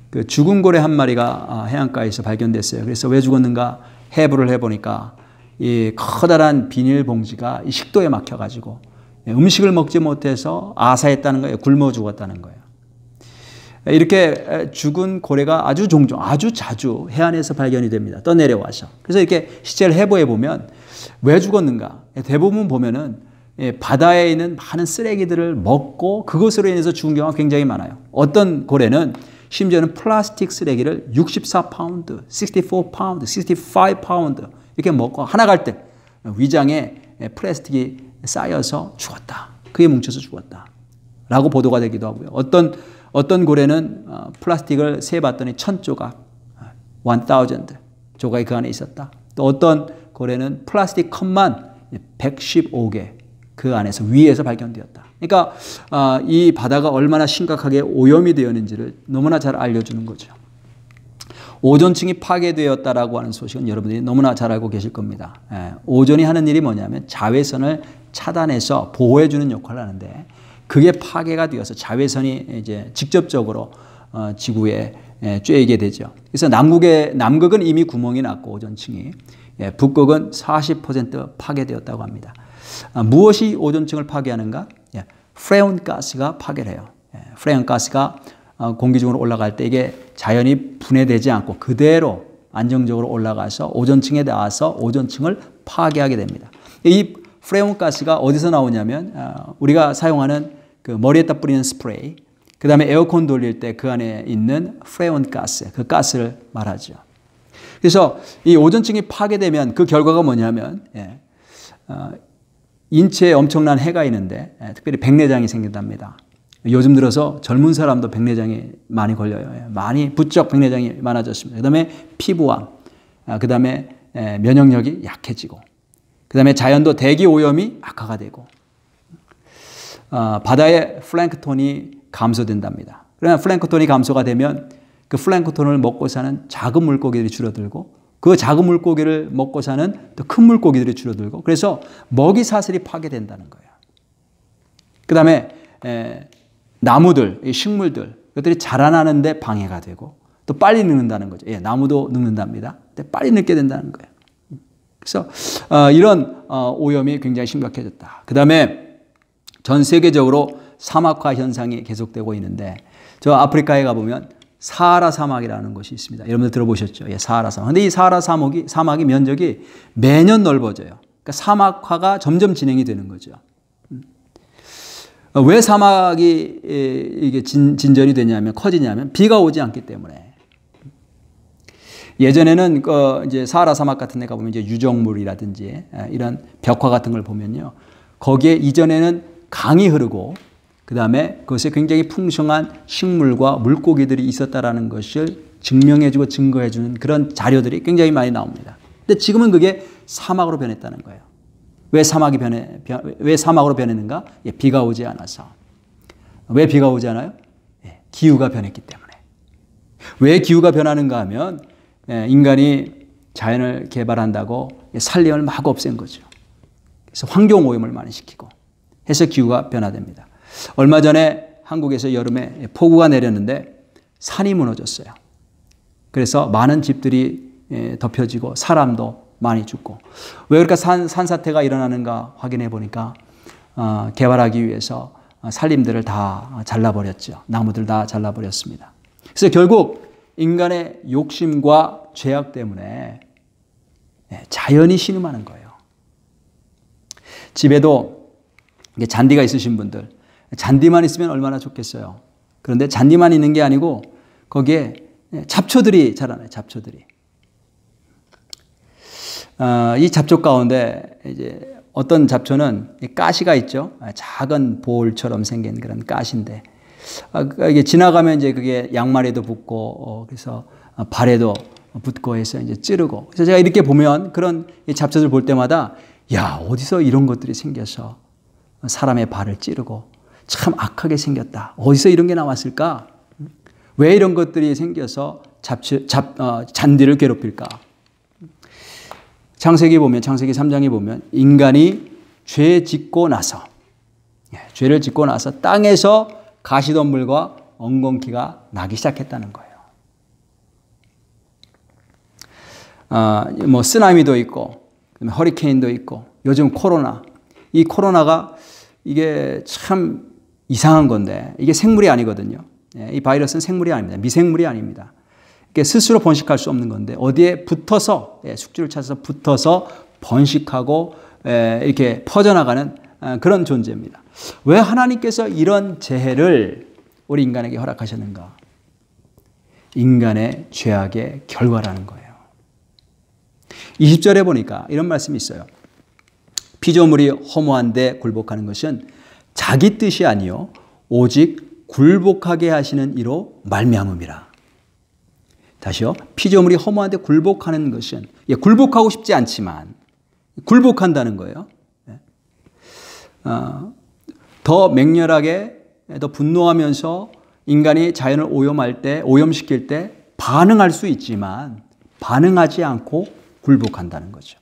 그 죽은 고래 한 마리가 해안가에서 발견됐어요. 그래서 왜 죽었는가 해부를 해보니까 이 커다란 비닐봉지가 이 식도에 막혀가지고 음식을 먹지 못해서 아사했다는 거예요. 굶어 죽었다는 거예요. 이렇게 죽은 고래가 아주 종종, 아주 자주 해안에서 발견이 됩니다. 떠내려와서. 그래서 이렇게 시체를 해부해 보면 왜 죽었는가? 대부분 보면은 바다에 있는 많은 쓰레기들을 먹고 그것으로 인해서 죽은 경우가 굉장히 많아요. 어떤 고래는 심지어는 플라스틱 쓰레기를 64파운드, 64파운드, 65파운드 이렇게 먹고 하나 갈 때 위장에 플라스틱이 쌓여서 죽었다. 그게 뭉쳐서 죽었다. 라고 보도가 되기도 하고요. 어떤 고래는 플라스틱을 세봤더니 1000조각, 1000 조각이 그 안에 있었다. 또 어떤 고래는 플라스틱 컵만 115개 그 안에서 위에서 발견되었다. 그러니까 이 바다가 얼마나 심각하게 오염이 되었는지를 너무나 잘 알려주는 거죠. 오존층이 파괴되었다라고 하는 소식은 여러분들이 너무나 잘 알고 계실 겁니다. 오존이 하는 일이 뭐냐면 자외선을 차단해서 보호해주는 역할을 하는데 그게 파괴가 되어서 자외선이 이제 직접적으로 지구에 쬐이게 되죠. 그래서 남극은 이미 구멍이 났고 오존층이 북극은 40% 파괴되었다고 합니다. 무엇이 오존층을 파괴하는가? 프레온 가스가 파괴를 해요. 프레온 가스가 공기 중으로 올라갈 때 이게 자연히 분해되지 않고 그대로 안정적으로 올라가서 오존층에 닿아서 오존층을 파괴하게 됩니다. 이 프레온 가스가 어디서 나오냐면 우리가 사용하는 그 머리에다 뿌리는 스프레이, 그 다음에 에어컨 돌릴 때 그 안에 있는 프레온 가스, 그 가스를 말하죠. 그래서 이 오존층이 파괴되면 그 결과가 뭐냐면 인체에 엄청난 해가 있는데 특별히 백내장이 생긴답니다. 요즘 들어서 젊은 사람도 백내장이 많이 걸려요. 많이 부쩍 백내장이 많아졌습니다. 그 다음에 피부암, 그 다음에 면역력이 약해지고, 그 다음에 자연도 대기 오염이 악화가 되고, 바다의 플랭크톤이 감소된답니다. 그러나 플랭크톤이 감소가 되면 그 플랭크톤을 먹고 사는 작은 물고기들이 줄어들고 그 작은 물고기를 먹고 사는 또 큰 물고기들이 줄어들고 그래서 먹이 사슬이 파괴된다는 거예요. 그 다음에 나무들, 식물들 그것들이 자라나는데 방해가 되고 또 빨리 늙는다는 거죠. 예, 나무도 늙는답니다. 근데 빨리 늙게 된다는 거예요. 그래서 이런 오염이 굉장히 심각해졌다. 그 다음에 전 세계적으로 사막화 현상이 계속되고 있는데 저 아프리카에 가보면 사하라 사막이라는 곳이 있습니다. 여러분들 들어보셨죠? 예, 사하라 사막. 근데 이 사하라 사막이 면적이 매년 넓어져요. 그러니까 사막화가 점점 진행이 되는 거죠. 왜 사막이 이게 진전이 되냐면 커지냐면 비가 오지 않기 때문에. 예전에는 이제 사하라 사막 같은 데 가보면 이제 유적물이라든지 이런 벽화 같은 걸 보면요. 거기에 이전에는 강이 흐르고 그 다음에 그것에 굉장히 풍성한 식물과 물고기들이 있었다라는 것을 증명해주고 증거해주는 그런 자료들이 굉장히 많이 나옵니다. 근데 지금은 그게 사막으로 변했다는 거예요. 왜 사막으로 변했는가? 예, 비가 오지 않아서. 왜 비가 오지 않아요? 예, 기후가 변했기 때문에. 왜 기후가 변하는가 하면 인간이 자연을 개발한다고 산림을 막 없앤 거죠. 그래서 환경 오염을 많이 시키고 해서 기후가 변화됩니다. 얼마 전에 한국에서 여름에 폭우가 내렸는데 산이 무너졌어요. 그래서 많은 집들이 덮여지고 사람도 많이 죽고 왜 그렇게 산사태가 일어나는가 확인해 보니까 개발하기 위해서 산림들을 다 잘라버렸죠. 나무들 다 잘라버렸습니다. 그래서 결국 인간의 욕심과 죄악 때문에 자연이 신음하는 거예요. 집에도 잔디가 있으신 분들 잔디만 있으면 얼마나 좋겠어요. 그런데 잔디만 있는 게 아니고 거기에 잡초들이 자라나요. 잡초들이. 이 잡초 가운데 이제 어떤 잡초는 가시가 있죠. 작은 볼처럼 생긴 그런 가시인데 이게 지나가면 이제 그게 양말에도 붙고 그래서 발에도 붙고 해서 이제 찌르고. 그래서 제가 이렇게 보면 그런 잡초들 볼 때마다 야, 어디서 이런 것들이 생겨서 사람의 발을 찌르고 참 악하게 생겼다. 어디서 이런 게 나왔을까? 왜 이런 것들이 생겨서 잔디를 괴롭힐까? 창세기 3장에 보면 인간이 죄 짓고 나서 죄를 짓고 나서 땅에서 가시덤불과 엉겅퀴가 나기 시작했다는 거예요. 뭐 쓰나미도 있고 허리케인도 있고 요즘 코로나. 이 코로나가 이게 참 이상한 건데 이게 생물이 아니거든요. 이 바이러스는 생물이 아닙니다. 미생물이 아닙니다. 이게 스스로 번식할 수 없는 건데 어디에 붙어서 숙주를 찾아서 붙어서 번식하고 이렇게 퍼져나가는 그런 존재입니다. 왜 하나님께서 이런 재해를 우리 인간에게 허락하셨는가? 인간의 죄악의 결과라는 거예요. 20절에 보니까 이런 말씀이 있어요. 피조물이 허무한데 굴복하는 것은 자기 뜻이 아니요 오직 굴복하게 하시는 이로 말미암음이라. 다시요. 피조물이 허무한데 굴복하는 것은 굴복하고 싶지 않지만 굴복한다는 거예요. 더 맹렬하게 더 분노하면서 인간이 자연을 오염시킬 때 반응할 수 있지만 반응하지 않고 굴복한다는 거죠.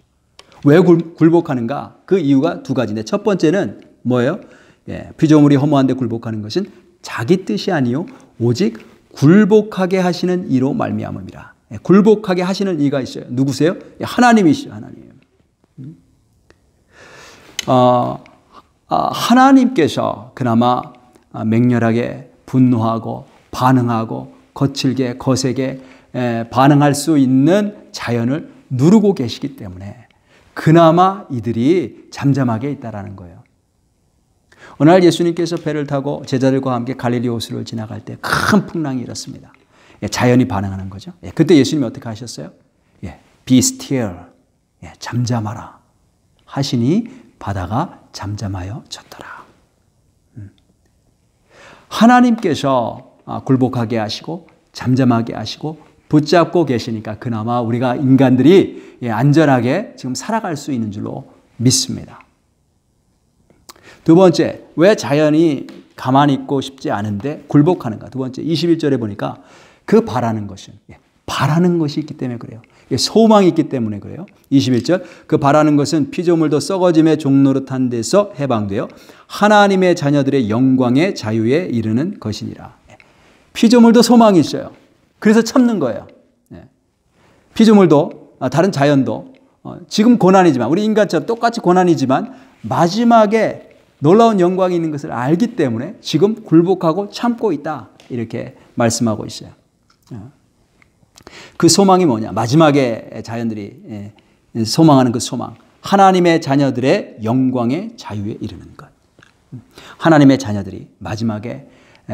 왜 굴복하는가? 그 이유가 두 가지인데 첫 번째는 뭐예요? 피조물이 허무한데 굴복하는 것은 자기 뜻이 아니요 오직 굴복하게 하시는 이로 말미암음이라. 굴복하게 하시는 이가 있어요. 누구세요? 하나님이시죠. 하나님. 하나님께서 그나마 맹렬하게 분노하고 반응하고 거칠게 거세게 반응할 수 있는 자연을 누르고 계시기 때문에 그나마 이들이 잠잠하게 있다라는 거예요. 어느 날 예수님께서 배를 타고 제자들과 함께 갈릴리 호수를 지나갈 때 큰 풍랑이 일었습니다. 자연이 반응하는 거죠. 그때 예수님이 어떻게 하셨어요? Be still. 잠잠하라. 하시니 바다가 잠잠하여 졌더라. 하나님께서 굴복하게 하시고 잠잠하게 하시고 붙잡고 계시니까 그나마 우리가 인간들이 안전하게 지금 살아갈 수 있는 줄로 믿습니다. 두 번째, 왜 자연이 가만히 있고 싶지 않은데 굴복하는가? 두 번째, 21절에 보니까 그 바라는 것이 있기 때문에 그래요. 소망이 있기 때문에 그래요. 21절 그 바라는 것은 피조물도 썩어짐의 종노릇한 데서 해방되어 하나님의 자녀들의 영광의 자유에 이르는 것이니라. 피조물도 소망이 있어요. 그래서 참는 거예요. 피조물도 다른 자연도 지금 고난이지만 우리 인간처럼 똑같이 고난이지만 마지막에 놀라운 영광이 있는 것을 알기 때문에 지금 굴복하고 참고 있다. 이렇게 말씀하고 있어요. 그 소망이 뭐냐? 마지막에 자연들이 소망하는 그 소망. 하나님의 자녀들의 영광의 자유에 이르는 것. 하나님의 자녀들이 마지막에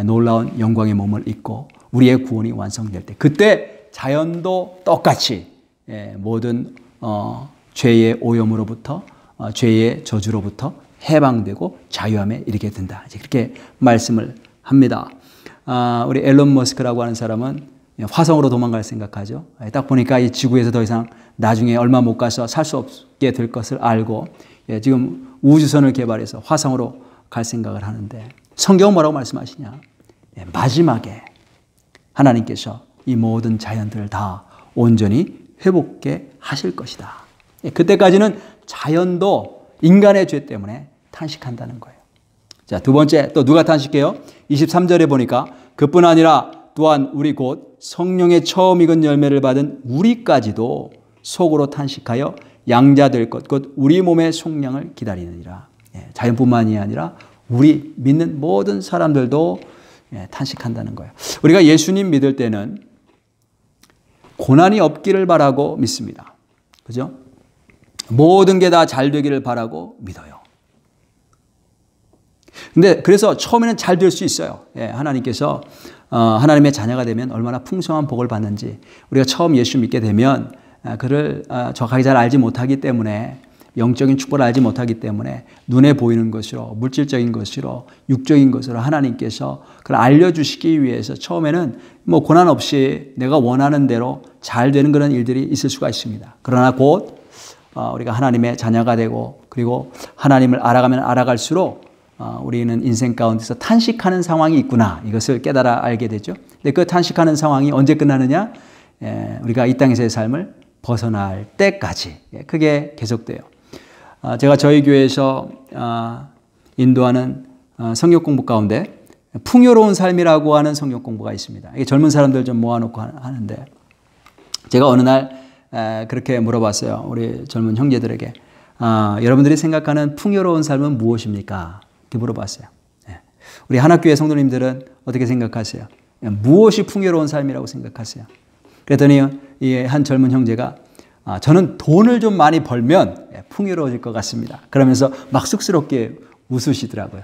놀라운 영광의 몸을 입고 우리의 구원이 완성될 때 그때 자연도 똑같이 모든 죄의 오염으로부터 죄의 저주로부터 해방되고 자유함에 이르게 된다. 그렇게 말씀을 합니다. 우리 앨런 머스크라고 하는 사람은 화성으로 도망갈 생각하죠. 딱 보니까 이 지구에서 더 이상 나중에 얼마 못 가서 살 수 없게 될 것을 알고 지금 우주선을 개발해서 화성으로 갈 생각을 하는데 성경은 뭐라고 말씀하시냐? 마지막에 하나님께서 이 모든 자연들을 다 온전히 회복게 하실 것이다. 그때까지는 자연도 인간의 죄 때문에 탄식한다는 거예요. 자, 두 번째 또 누가 탄식해요? 23절에 보니까 그뿐 아니라 또한 우리 곧 성령의 처음 익은 열매를 받은 우리까지도 속으로 탄식하여 양자 될 것 곧 우리 몸의 속량을 기다리느니라. 자연뿐만이 아니라 우리 믿는 모든 사람들도 탄식한다는 거예요. 우리가 예수님 믿을 때는 고난이 없기를 바라고 믿습니다. 그죠? 모든 게 다 잘 되기를 바라고 믿어요. 근데 그래서 처음에는 잘 될 수 있어요. 하나님께서 하나님의 자녀가 되면 얼마나 풍성한 복을 받는지 우리가 처음 예수 믿게 되면 그를 정확하게 잘 알지 못하기 때문에 영적인 축복을 알지 못하기 때문에 눈에 보이는 것으로 물질적인 것으로 육적인 것으로 하나님께서 그걸 알려주시기 위해서 처음에는 뭐 고난 없이 내가 원하는 대로 잘 되는 그런 일들이 있을 수가 있습니다. 그러나 곧 우리가 하나님의 자녀가 되고 그리고 하나님을 알아가면 알아갈수록 우리는 인생 가운데서 탄식하는 상황이 있구나 이것을 깨달아 알게 되죠. 근데 그 탄식하는 상황이 언제 끝나느냐? 우리가 이 땅에서의 삶을 벗어날 때까지 그게 계속돼요. 제가 저희 교회에서 인도하는 성경 공부 가운데 풍요로운 삶이라고 하는 성경 공부가 있습니다. 이게 젊은 사람들 좀 모아놓고 하는데 제가 어느 날 그렇게 물어봤어요. 우리 젊은 형제들에게 여러분들이 생각하는 풍요로운 삶은 무엇입니까? 이렇게 물어봤어요. 우리 한학교회 성도님들은 어떻게 생각하세요? 무엇이 풍요로운 삶이라고 생각하세요? 그랬더니 한 젊은 형제가 저는 돈을 좀 많이 벌면 풍요로워질 것 같습니다. 그러면서 막 쑥스럽게 웃으시더라고요.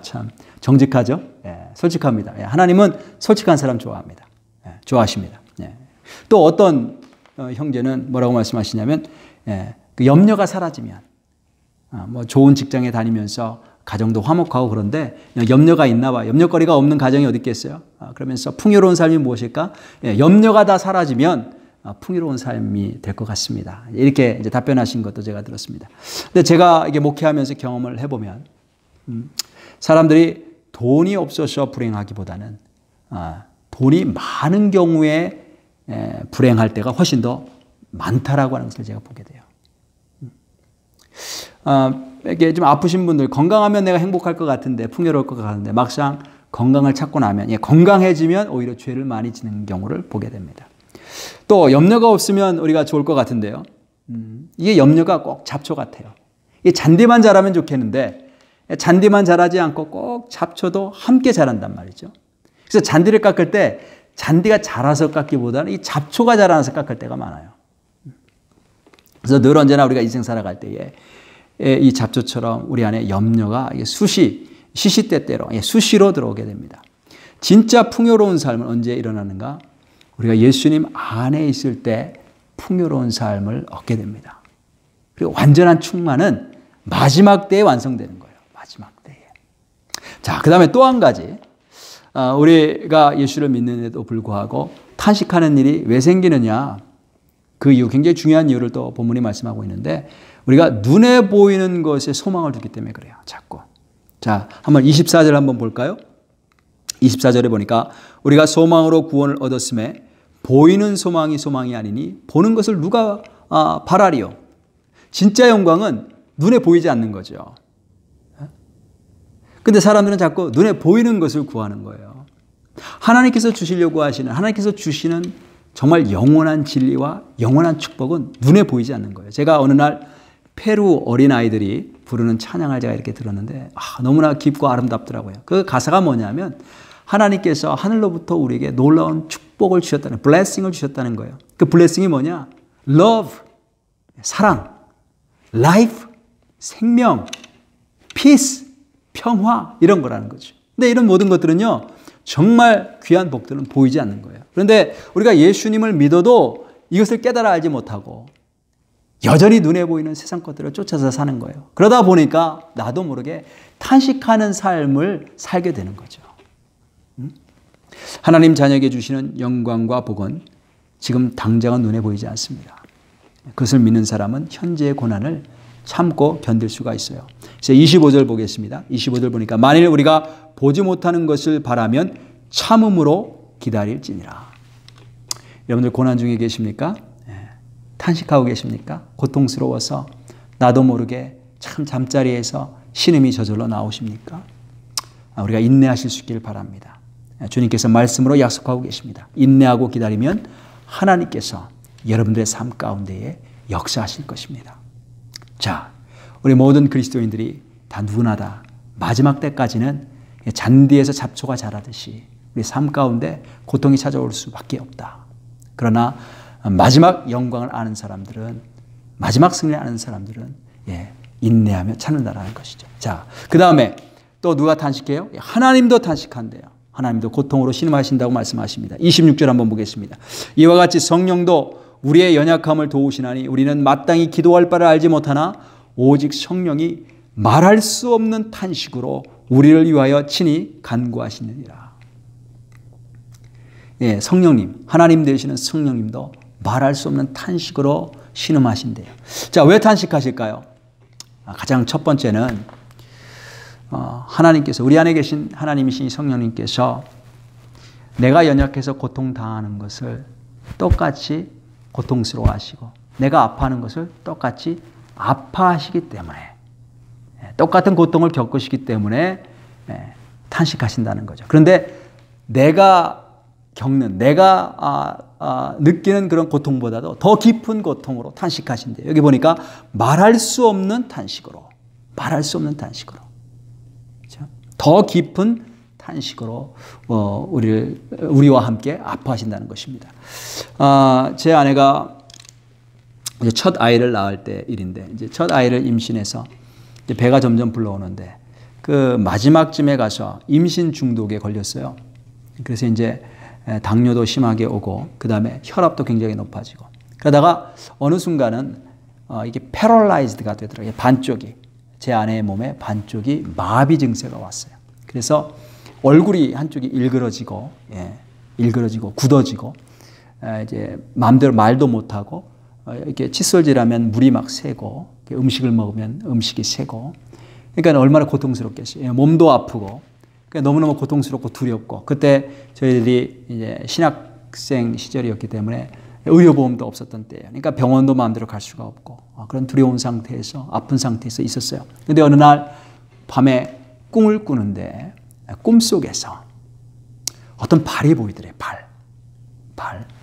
참 정직하죠? 솔직합니다. 하나님은 솔직한 사람 좋아합니다. 좋아하십니다. 또 어떤 형제는 뭐라고 말씀하시냐면 그 염려가 사라지면 뭐 좋은 직장에 다니면서 가정도 화목하고 그런데 염려가 있나 봐. 염려거리가 없는 가정이 어디 있겠어요? 그러면서 풍요로운 삶이 무엇일까? 염려가 다 사라지면 풍요로운 삶이 될 것 같습니다. 이렇게 이제 답변하신 것도 제가 들었습니다. 근데 제가 이게 목회하면서 경험을 해보면 사람들이 돈이 없어서 불행하기보다는 돈이 많은 경우에 불행할 때가 훨씬 더 많다라고 하는 것을 제가 보게 돼요. 이게 좀 아프신 분들 건강하면 내가 행복할 것 같은데 풍요로울 것 같은데 막상 건강을 찾고 나면 건강해지면 오히려 죄를 많이 지는 경우를 보게 됩니다. 또 염려가 없으면 우리가 좋을 것 같은데요. 이게 염려가 꼭 잡초 같아요. 이 잔디만 자라면 좋겠는데 잔디만 자라지 않고 꼭 잡초도 함께 자란단 말이죠. 그래서 잔디를 깎을 때 잔디가 자라서 깎기보다는 이 잡초가 자라서 깎을 때가 많아요. 그래서 늘 언제나 우리가 인생 살아갈 때에 이 잡초처럼 우리 안에 염려가 시시때때로 수시로 들어오게 됩니다. 진짜 풍요로운 삶은 언제 일어나는가? 우리가 예수님 안에 있을 때 풍요로운 삶을 얻게 됩니다. 그리고 완전한 충만은 마지막 때에 완성되는 거예요. 마지막 때에. 자, 그 다음에 또 한 가지. 우리가 예수를 믿는데도 불구하고 탄식하는 일이 왜 생기느냐? 그 이유, 굉장히 중요한 이유를 또 본문이 말씀하고 있는데 우리가 눈에 보이는 것에 소망을 두기 때문에 그래요. 자꾸. 자, 한번 24절 한번 볼까요? 24절에 보니까 우리가 소망으로 구원을 얻었음에 보이는 소망이 아니니 보는 것을 누가 바라리요. 진짜 영광은 눈에 보이지 않는 거죠. 근데 사람들은 자꾸 눈에 보이는 것을 구하는 거예요. 하나님께서 주시려고 하시는, 하나님께서 주시는 정말 영원한 진리와 영원한 축복은 눈에 보이지 않는 거예요. 제가 어느 날 페루 어린아이들이 부르는 찬양을 제가 이렇게 들었는데 너무나 깊고 아름답더라고요. 그 가사가 뭐냐면 하나님께서 하늘로부터 우리에게 놀라운 축복을 주셨다는, 블레싱을 주셨다는 거예요. 그 블레싱이 뭐냐? love, 사랑, life, 생명, peace, 평화, 이런 거라는 거죠. 근데 이런 모든 것들은요, 정말 귀한 복들은 보이지 않는 거예요. 그런데 우리가 예수님을 믿어도 이것을 깨달아 알지 못하고 여전히 눈에 보이는 세상 것들을 쫓아서 사는 거예요. 그러다 보니까 나도 모르게 탄식하는 삶을 살게 되는 거죠. 하나님 자녀에게 주시는 영광과 복은 지금 당장은 눈에 보이지 않습니다. 그것을 믿는 사람은 현재의 고난을 참고 견딜 수가 있어요. 이제 25절 보겠습니다. 25절 보니까 만일 우리가 보지 못하는 것을 바라면 참음으로 기다릴지니라. 여러분들 고난 중에 계십니까? 탄식하고 계십니까? 고통스러워서 나도 모르게 참 잠자리에서 신음이 저절로 나오십니까? 우리가 인내하실 수 있기를 바랍니다. 주님께서 말씀으로 약속하고 계십니다. 인내하고 기다리면 하나님께서 여러분들의 삶 가운데에 역사하실 것입니다. 자, 우리 모든 그리스도인들이 다 누구나 다 마지막 때까지는 잔디에서 잡초가 자라듯이 우리 삶 가운데 고통이 찾아올 수밖에 없다. 그러나 마지막 영광을 아는 사람들은, 마지막 승리를 아는 사람들은 인내하며 찾는다라는 것이죠. 자, 그 다음에 또 누가 탄식해요? 하나님도 탄식한대요. 하나님도 고통으로 신음하신다고 말씀하십니다. 26절 한번 보겠습니다. 이와 같이 성령도 우리의 연약함을 도우시나니 우리는 마땅히 기도할 바를 알지 못하나 오직 성령이 말할 수 없는 탄식으로 우리를 위하여 친히 간구하시느니라. 성령님, 하나님 되시는 성령님도 말할 수 없는 탄식으로 신음하신대요. 자, 왜 탄식하실까요? 가장 첫 번째는 하나님께서, 우리 안에 계신 하나님이신 성령님께서 내가 연약해서 고통당하는 것을 똑같이 고통스러워하시고 내가 아파하는 것을 똑같이 아파하시기 때문에, 똑같은 고통을 겪으시기 때문에 탄식하신다는 거죠. 그런데 내가 겪는, 내가 느끼는 그런 고통보다도 더 깊은 고통으로 탄식하신대요. 여기 보니까 말할 수 없는 탄식으로, 말할 수 없는 탄식으로, 그렇죠? 더 깊은 탄식으로 우리와 함께 아파하신다는 것입니다. 제 아내가 이제 첫 아이를 낳을 때 일인데, 이제 첫 아이를 임신해서 이제 배가 점점 불러오는데 그 마지막쯤에 가서 임신 중독에 걸렸어요. 그래서 이제 당뇨도 심하게 오고 그 다음에 혈압도 굉장히 높아지고 그러다가 어느 순간은 이게 패럴라이즈드가 되더라고요. 반쪽이, 제 아내의 몸에 반쪽이 마비 증세가 왔어요. 그래서 얼굴이 한쪽이 일그러지고 굳어지고 이제 마음대로 말도 못하고 이렇게 칫솔질하면 물이 막 새고 음식을 먹으면 음식이 새고, 그러니까 얼마나 고통스럽겠어요. 몸도 아프고 그러니까 너무너무 고통스럽고 두렵고, 그때 저희들이 이제 신학생 시절이었기 때문에 의료보험도 없었던 때예요. 그러니까 병원도 마음대로 갈 수가 없고 그런 두려운 상태에서, 아픈 상태에서 있었어요. 그런데 어느 날 밤에 꿈을 꾸는데 꿈속에서 어떤 발이 보이더래요. 발.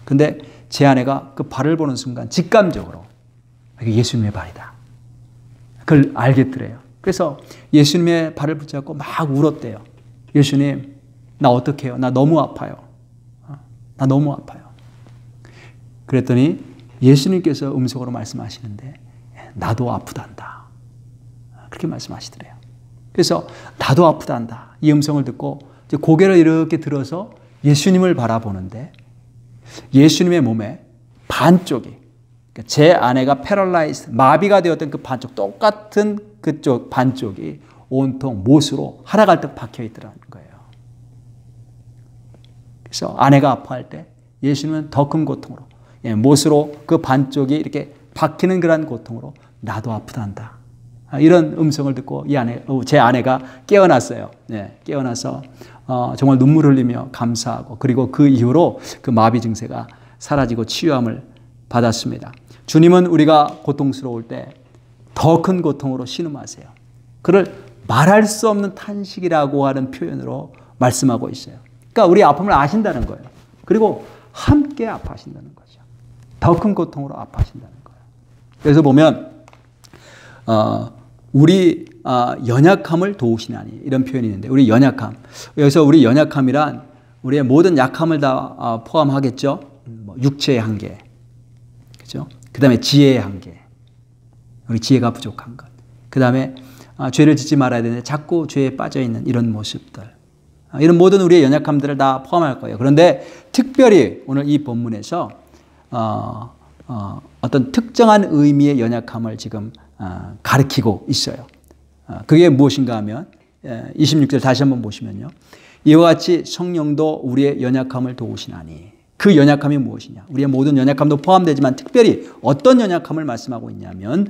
근데 제 아내가 그 발을 보는 순간 직감적으로 이게 예수님의 발이다. 그걸 알겠더래요. 그래서 예수님의 발을 붙잡고 막 울었대요. 예수님, 나 어떡해요? 나 너무 아파요. 나 너무 아파요. 그랬더니 예수님께서 음성으로 말씀하시는데 나도 아프단다. 그렇게 말씀하시더래요. 그래서 나도 아프단다. 이 음성을 듣고 이제 고개를 이렇게 들어서 예수님을 바라보는데 예수님의 몸에 반쪽이, 제 아내가 패럴라이즈, 마비가 되었던 그 반쪽, 똑같은 그쪽 반쪽이 온통 못으로 하나갈등 박혀 있더라는 거예요. 그래서 아내가 아파할 때 예수님은 더 큰 고통으로, 못으로 그 반쪽이 이렇게 박히는 그런 고통으로 나도 아프단다. 이런 음성을 듣고 제 아내가 깨어났어요. 깨어나서 정말 눈물 흘리며 감사하고, 그리고 그 이후로 그 마비 증세가 사라지고 치유함을 받았습니다. 주님은 우리가 고통스러울 때 더 큰 고통으로 신음하세요. 그를 말할 수 없는 탄식이라고 하는 표현으로 말씀하고 있어요. 그러니까 우리 아픔을 아신다는 거예요. 그리고 함께 아파하신다는 거죠. 더 큰 고통으로 아파하신다는 거예요. 그래서 보면 우리 연약함을 도우시나니 이런 표현이 있는데, 우리 연약함, 여기서 우리 연약함이란 우리의 모든 약함을 다 포함하겠죠. 육체의 한계, 그렇죠? 그 다음에 지혜의 한계, 우리 지혜가 부족한 것. 그 다음에 죄를 짓지 말아야 되는데 자꾸 죄에 빠져 있는 이런 모습들, 이런 모든 우리의 연약함들을 다 포함할 거예요. 그런데 특별히 오늘 이 본문에서 어떤 특정한 의미의 연약함을 지금 가리키고 있어요. 그게 무엇인가 하면 26절 다시 한번 보시면요, 이와 같이 성령도 우리의 연약함을 도우시나니. 그 연약함이 무엇이냐? 우리의 모든 연약함도 포함되지만 특별히 어떤 연약함을 말씀하고 있냐면,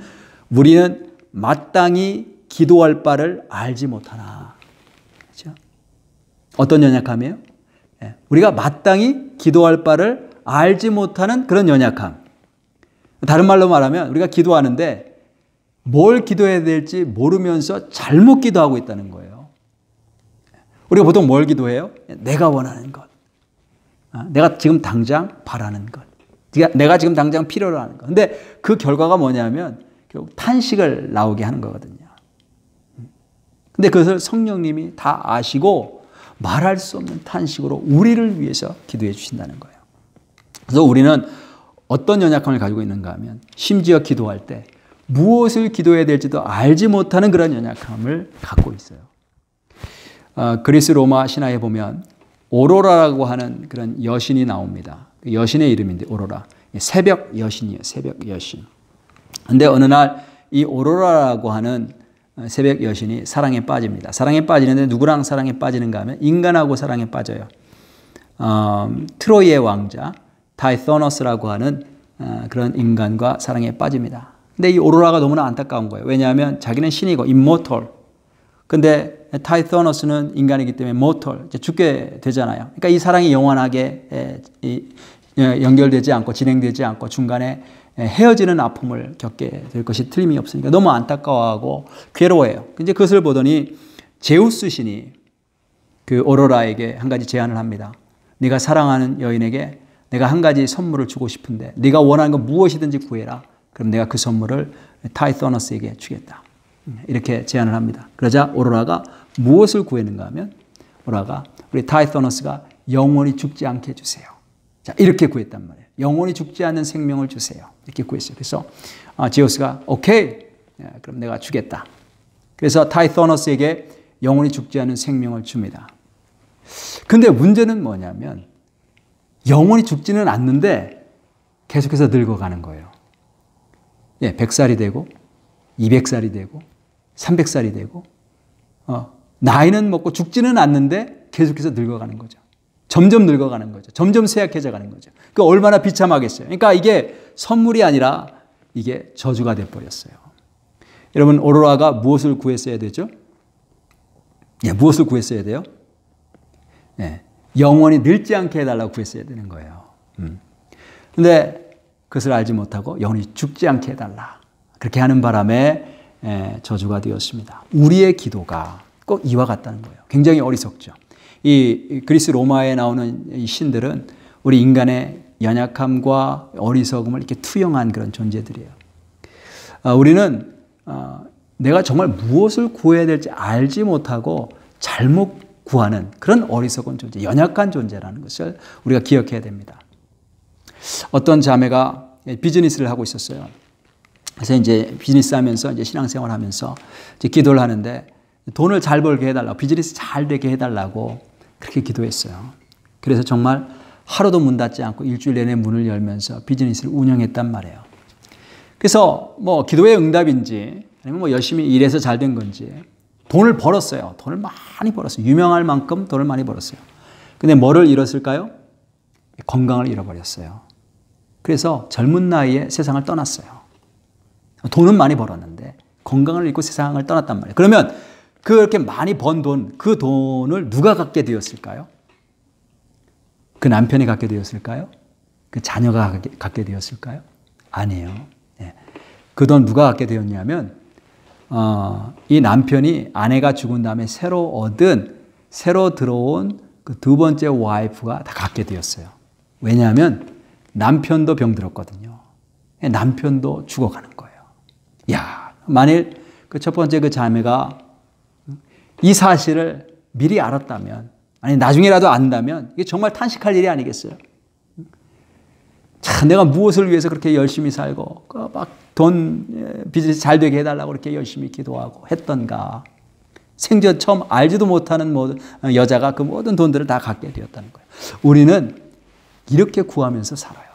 우리는 마땅히 기도할 바를 알지 못하나. 그렇죠? 어떤 연약함이에요? 우리가 마땅히 기도할 바를 알지 못하는 그런 연약함. 다른 말로 말하면 우리가 기도하는데 뭘 기도해야 될지 모르면서 잘못 기도하고 있다는 거예요. 우리가 보통 뭘 기도해요? 내가 원하는 것, 내가 지금 당장 바라는 것, 내가 지금 당장 필요로 하는 것. 근데 그 결과가 뭐냐면 결국 탄식을 나오게 하는 거거든요. 근데 그것을 성령님이 다 아시고 말할 수 없는 탄식으로 우리를 위해서 기도해 주신다는 거예요. 그래서 우리는 어떤 연약함을 가지고 있는가 하면, 심지어 기도할 때 무엇을 기도해야 될지도 알지 못하는 그런 연약함을 갖고 있어요. 그리스 로마 신화에 보면 오로라라고 하는 그런 여신이 나옵니다. 여신의 이름인데 오로라, 새벽 여신이에요. 새벽 여신. 근데 어느 날 이 오로라라고 하는 새벽 여신이 사랑에 빠집니다. 사랑에 빠지는데 누구랑 사랑에 빠지는가 하면 인간하고 사랑에 빠져요. 트로이의 왕자 다이소너스라고 하는 그런 인간과 사랑에 빠집니다. 근데 이 오로라가 너무나 안타까운 거예요. 왜냐하면 자기는 신이고 immortal. 근데 타이소너스는 인간이기 때문에 mortal, 죽게 되잖아요. 그러니까 이 사랑이 영원하게 연결되지 않고 진행되지 않고 중간에 헤어지는 아픔을 겪게 될 것이 틀림이 없으니까 너무 안타까워하고 괴로워해요. 이제 그것을 보더니 제우스 신이 그 오로라에게 한 가지 제안을 합니다. 네가 사랑하는 여인에게 내가 한 가지 선물을 주고 싶은데 네가 원하는 거 무엇이든지 구해라. 그럼 내가 그 선물을 타이소너스에게 주겠다. 이렇게 제안을 합니다. 그러자 오로라가 무엇을 구했는가 하면, 오로라가 우리 타이소너스가 영원히 죽지 않게 해주세요. 자, 이렇게 구했단 말이에요. 영원히 죽지 않는 생명을 주세요. 이렇게 구했어요. 그래서 제우스가 오케이, 그럼 내가 주겠다. 그래서 타이소너스에게 영원히 죽지 않는 생명을 줍니다. 근데 문제는 뭐냐면 영원히 죽지는 않는데 계속해서 늙어가는 거예요. 100살이 되고 200살이 되고 300살이 되고 나이는 먹고 죽지는 않는데 계속해서 늙어가는 거죠. 점점 늙어가는 거죠. 점점 쇠약해져 가는 거죠. 그 얼마나 비참하겠어요. 그러니까 이게 선물이 아니라 이게 저주가 돼버렸어요. 여러분, 오로라가 무엇을 구했어야 되죠? 무엇을 구했어야 돼요? 영원히 늙지 않게 해달라고 구했어야 되는 거예요. 근데 그것을 알지 못하고 영원히 죽지 않게 해달라, 그렇게 하는 바람에 저주가 되었습니다. 우리의 기도가 꼭 이와 같다는 거예요. 굉장히 어리석죠. 이 그리스 로마에 나오는 이 신들은 우리 인간의 연약함과 어리석음을 이렇게 투영한 그런 존재들이에요. 우리는 내가 정말 무엇을 구해야 될지 알지 못하고 잘못 구하는 그런 어리석은 존재, 연약한 존재라는 것을 우리가 기억해야 됩니다. 어떤 자매가 비즈니스를 하고 있었어요. 그래서 이제 비즈니스 하면서 이제 신앙생활 하면서 이제 기도를 하는데 돈을 잘 벌게 해달라고, 비즈니스 잘 되게 해달라고 그렇게 기도했어요. 그래서 정말 하루도 문 닫지 않고 일주일 내내 문을 열면서 비즈니스를 운영했단 말이에요. 그래서 뭐 기도의 응답인지 아니면 뭐 열심히 일해서 잘 된 건지 돈을 벌었어요. 돈을 많이 벌었어요. 유명할 만큼 돈을 많이 벌었어요. 근데 뭐를 잃었을까요? 건강을 잃어버렸어요. 그래서 젊은 나이에 세상을 떠났어요. 돈은 많이 벌었는데 건강을 잃고 세상을 떠났단 말이에요. 그러면 그렇게 많이 번 돈, 그 돈을 누가 갖게 되었을까요? 그 남편이 갖게 되었을까요? 그 자녀가 갖게 되었을까요? 아니에요. 예. 그 돈 누가 갖게 되었냐면 이 남편이 아내가 죽은 다음에 새로 들어온 그 두 번째 와이프가 다 갖게 되었어요. 왜냐하면 남편도 병들었거든요. 남편도 죽어가는 거예요. 야, 만일 그 첫 번째 그 자매가 이 사실을 미리 알았다면, 아니 나중에라도 안다면 이게 정말 탄식할 일이 아니겠어요? 참, 내가 무엇을 위해서 그렇게 열심히 살고 막 돈 빚이 잘 되게 해달라고 그렇게 열심히 기도하고 했던가. 생전 처음 알지도 못하는 모든 여자가 그 모든 돈들을 다 갖게 되었다는 거예요. 우리는 이렇게 구하면서 살아요.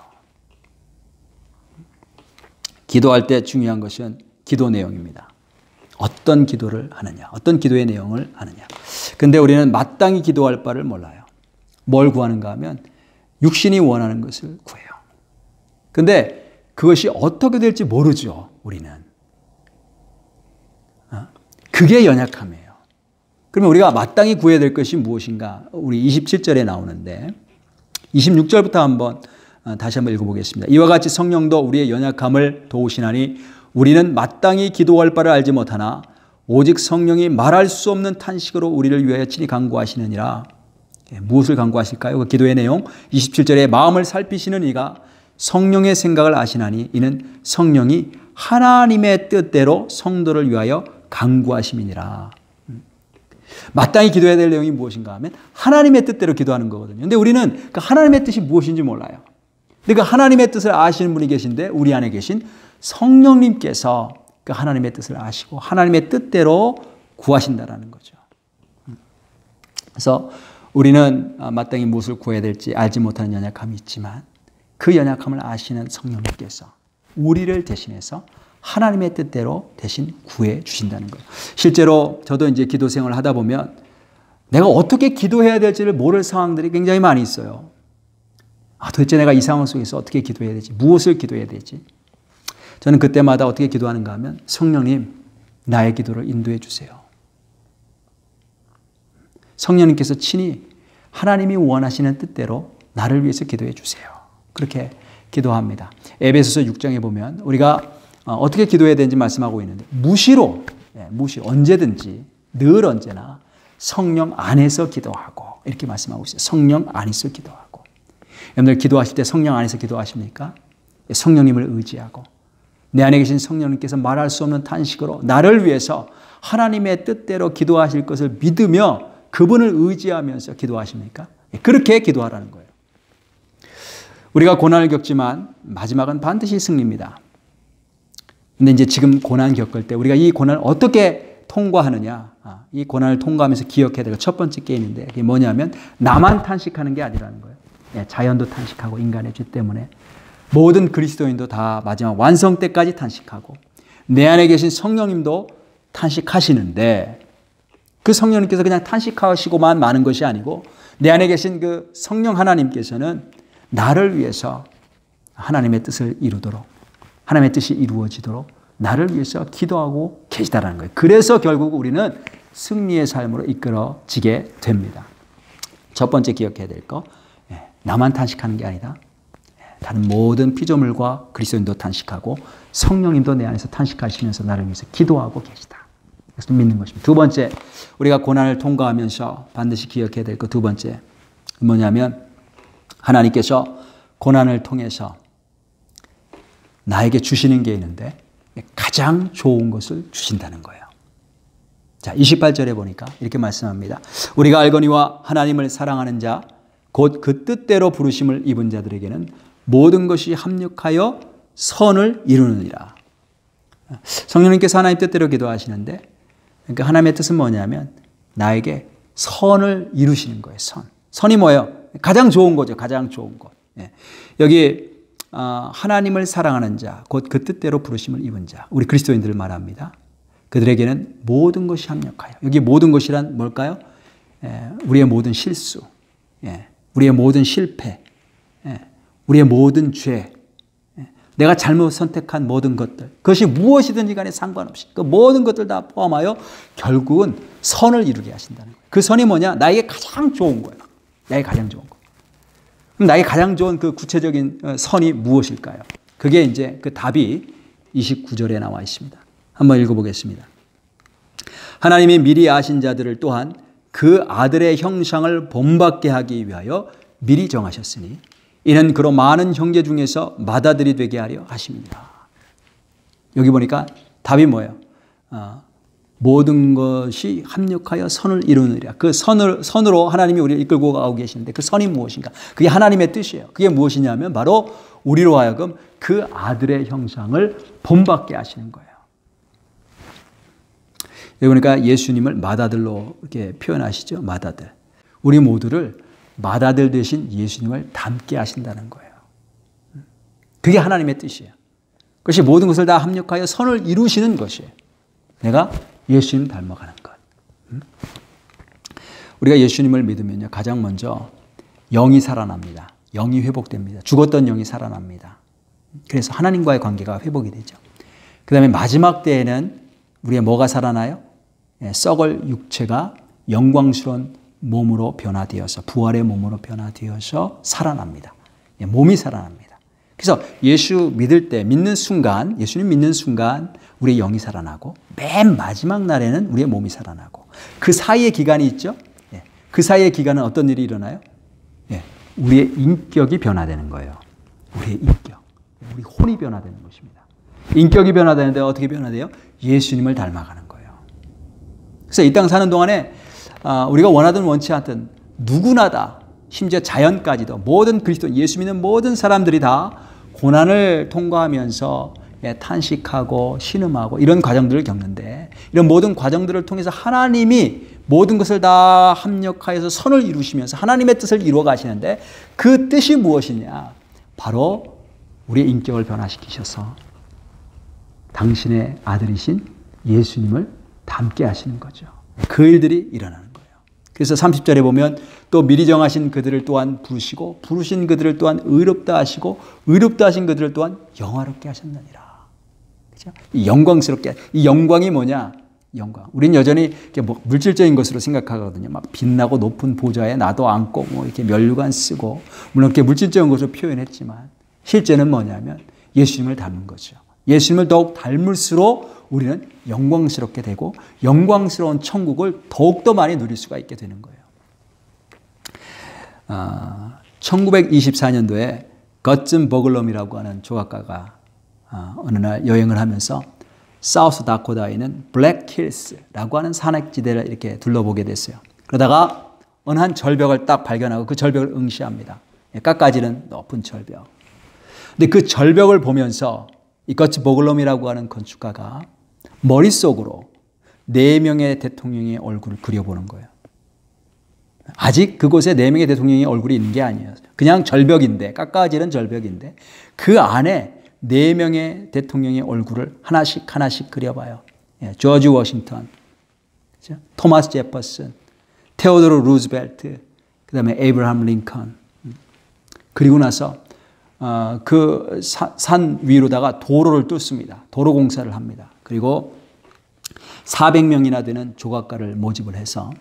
기도할 때 중요한 것은 기도 내용입니다. 어떤 기도를 하느냐, 어떤 기도의 내용을 하느냐. 근데 우리는 마땅히 기도할 바를 몰라요. 뭘 구하는가 하면 육신이 원하는 것을 구해요. 근데 그것이 어떻게 될지 모르죠, 우리는. 그게 연약함이에요. 그러면 우리가 마땅히 구해야 될 것이 무엇인가? 우리 27절에 나오는데 26절부터 다시 한번 읽어보겠습니다. 이와 같이 성령도 우리의 연약함을 도우시나니 우리는 마땅히 기도할 바를 알지 못하나 오직 성령이 말할 수 없는 탄식으로 우리를 위하여 친히 간구하시느니라. 무엇을 간구하실까요? 그 기도의 내용 27절에 마음을 살피시는 이가 성령의 생각을 아시나니 이는 성령이 하나님의 뜻대로 성도를 위하여 간구하심이니라. 마땅히 기도해야 될 내용이 무엇인가 하면 하나님의 뜻대로 기도하는 거거든요. 근데 우리는 그 하나님의 뜻이 무엇인지 몰라요. 근데 그 하나님의 뜻을 아시는 분이 계신데 우리 안에 계신 성령님께서 그 하나님의 뜻을 아시고 하나님의 뜻대로 구하신다라는 거죠. 그래서 우리는 마땅히 무엇을 구해야 될지 알지 못하는 연약함이 있지만 그 연약함을 아시는 성령님께서 우리를 대신해서 하나님의 뜻대로 대신 구해 주신다는 거예요. 실제로 저도 이제 기도 생활을 하다 보면 내가 어떻게 기도해야 될지를 모를 상황들이 굉장히 많이 있어요. 도대체 내가 이 상황 속에서 어떻게 기도해야 되지? 무엇을 기도해야 되지? 저는 그때마다 어떻게 기도하는가 하면 성령님, 나의 기도를 인도해 주세요. 성령님께서 친히 하나님이 원하시는 뜻대로 나를 위해서 기도해 주세요. 그렇게 기도합니다. 에베소서 6장에 보면 우리가 어떻게 기도해야 되는지 말씀하고 있는데 무시로 언제든지 늘 언제나 성령 안에서 기도하고 이렇게 말씀하고 있어요. 성령 안에서 기도하고. 여러분들 기도하실 때 성령 안에서 기도하십니까? 성령님을 의지하고 내 안에 계신 성령님께서 말할 수 없는 탄식으로 나를 위해서 하나님의 뜻대로 기도하실 것을 믿으며 그분을 의지하면서 기도하십니까? 그렇게 기도하라는 거예요. 우리가 고난을 겪지만 마지막은 반드시 승리입니다. 근데 이제 지금 고난 겪을 때 우리가 이 고난을 어떻게 통과하느냐, 이 고난을 통과하면서 기억해야 될 첫 번째 게임인데 그게 뭐냐면 나만 탄식하는 게 아니라는 거예요. 자연도 탄식하고 인간의 죄 때문에 모든 그리스도인도 다 마지막 완성 때까지 탄식하고 내 안에 계신 성령님도 탄식하시는데 그 성령님께서 그냥 탄식하시고만 마는 것이 아니고 내 안에 계신 그 성령 하나님께서는 나를 위해서 하나님의 뜻을 이루도록 하나님의 뜻이 이루어지도록 나를 위해서 기도하고 계시다라는 거예요. 그래서 결국 우리는 승리의 삶으로 이끌어지게 됩니다. 첫 번째 기억해야 될 거, 나만 탄식하는 게 아니다. 다른 모든 피조물과 그리스도인도 탄식하고 성령님도 내 안에서 탄식하시면서 나를 위해서 기도하고 계시다. 그래서 믿는 것입니다. 두 번째, 우리가 고난을 통과하면서 반드시 기억해야 될 거 두 번째 뭐냐면 하나님께서 고난을 통해서 나에게 주시는 게 있는데 가장 좋은 것을 주신다는 거예요. 자, 28절에 보니까 이렇게 말씀합니다. 우리가 알거니와 하나님을 사랑하는 자 곧 그 뜻대로 부르심을 입은 자들에게는 모든 것이 합력하여 선을 이루느니라. 성령님께서 하나님 뜻대로 기도하시는데 그러니까 하나님의 뜻은 뭐냐면 나에게 선을 이루시는 거예요. 선이 뭐예요? 가장 좋은 거죠. 가장 좋은 것. 여기 하나님을 사랑하는 자, 곧 그 뜻대로 부르심을 입은 자, 우리 그리스도인들을 말합니다. 그들에게는 모든 것이 합력하여. 여기 모든 것이란 뭘까요? 우리의 모든 실수, 우리의 모든 실패, 우리의 모든 죄, 내가 잘못 선택한 모든 것들, 그것이 무엇이든지 간에 상관없이 그 모든 것들 다 포함하여 결국은 선을 이루게 하신다는 거예요. 그 선이 뭐냐? 나에게 가장 좋은 거예요. 나에게 가장 좋은 거. 그럼 나에게 가장 좋은 그 구체적인 선이 무엇일까요? 그게 이제 그 답이 29절에 나와 있습니다. 한번 읽어보겠습니다. 하나님이 미리 아신 자들을 또한 그 아들의 형상을 본받게 하기 위하여 미리 정하셨으니 이는 그로 많은 형제 중에서 맏아들이 되게 하려 하십니다. 여기 보니까 답이 뭐예요? 모든 것이 합력하여 선을 이루느니라. 그 선으로 하나님이 우리를 이끌고 가고 계시는데 그 선이 무엇인가? 그게 하나님의 뜻이에요. 그게 무엇이냐면 바로 우리로 하여금 그 아들의 형상을 본받게 하시는 거예요. 여기 보니까 예수님을 맏아들로 이렇게 표현하시죠. 맏아들. 우리 모두를 맏아들 되신 예수님을 닮게 하신다는 거예요. 그게 하나님의 뜻이에요. 그것이 모든 것을 다 합력하여 선을 이루시는 것이에요. 내가 예수님 닮아가는 것. 우리가 예수님을 믿으면요, 가장 먼저 영이 살아납니다. 영이 회복됩니다. 죽었던 영이 살아납니다. 그래서 하나님과의 관계가 회복이 되죠. 그 다음에 마지막 때에는 우리의 뭐가 살아나요? 썩을 육체가 영광스러운 몸으로 변화되어서 부활의 몸으로 변화되어서 살아납니다. 몸이 살아납니다. 그래서 예수 믿을 때 믿는 순간, 예수님 믿는 순간 우리의 영이 살아나고 맨 마지막 날에는 우리의 몸이 살아나고 그 사이의 기간이 있죠. 그 사이의 기간은 어떤 일이 일어나요? 우리의 인격이 변화되는 거예요. 우리의 인격, 우리 혼이 변화되는 것입니다. 인격이 변화되는데 어떻게 변화돼요? 예수님을 닮아가는 거예요. 그래서 이 땅 사는 동안에 우리가 원하든 원치 않든 누구나 다 심지어 자연까지도 모든 그리스도 예수 믿는 모든 사람들이 다 고난을 통과하면서 탄식하고 신음하고 이런 과정들을 겪는데 이런 모든 과정들을 통해서 하나님이 모든 것을 다 합력하여서 선을 이루시면서 하나님의 뜻을 이루어 가시는데 그 뜻이 무엇이냐? 바로 우리의 인격을 변화시키셔서 당신의 아들이신 예수님을 닮게 하시는 거죠. 그 일들이 일어나는 거예요. 그래서 30절에 보면 또 미리 정하신 그들을 또한 부르시고 부르신 그들을 또한 의롭다 하시고 의롭다 하신 그들을 또한 영화롭게 하셨느니라. 그렇죠? 이 영광스럽게, 이 영광이 뭐냐? 영광. 우리는 여전히 뭐 물질적인 것으로 생각하거든요. 막 빛나고 높은 보좌에 나도 앉고 뭐 이렇게 면류관 쓰고 물론 이렇게 물질적인 것으로 표현했지만 실제는 뭐냐면 예수님을 닮은 거죠. 예수님을 더욱 닮을수록 우리는 영광스럽게 되고 영광스러운 천국을 더욱더 많이 누릴 수가 있게 되는 거예요. 1924년도에 거츠 버글럼이라고 하는 조각가가 어느 날 여행을 하면서 사우스 다코다에 있는 블랙힐스라고 하는 산악지대를 이렇게 둘러보게 됐어요. 그러다가 어느 한 절벽을 딱 발견하고 그 절벽을 응시합니다. 깎아지는 높은 절벽. 근데 그 절벽을 보면서 이 거츠 버글럼이라고 하는 건축가가 머릿속으로 4명의 대통령의 얼굴을 그려보는 거예요. 아직 그곳에 4명의 대통령의 얼굴이 있는 게 아니에요. 그냥 절벽인데, 깎아지는 절벽인데 그 안에 4명의 대통령의 얼굴을 하나씩 그려봐요. 조지 워싱턴, 그렇죠? 토마스 제퍼슨, 테오도로 루즈벨트, 그 다음에 에이브라함 링컨. 그리고 나서 그 산 위로다가 도로를 뚫습니다. 도로 공사를 합니다. 그리고 400명이나 되는 조각가를 모집을 해서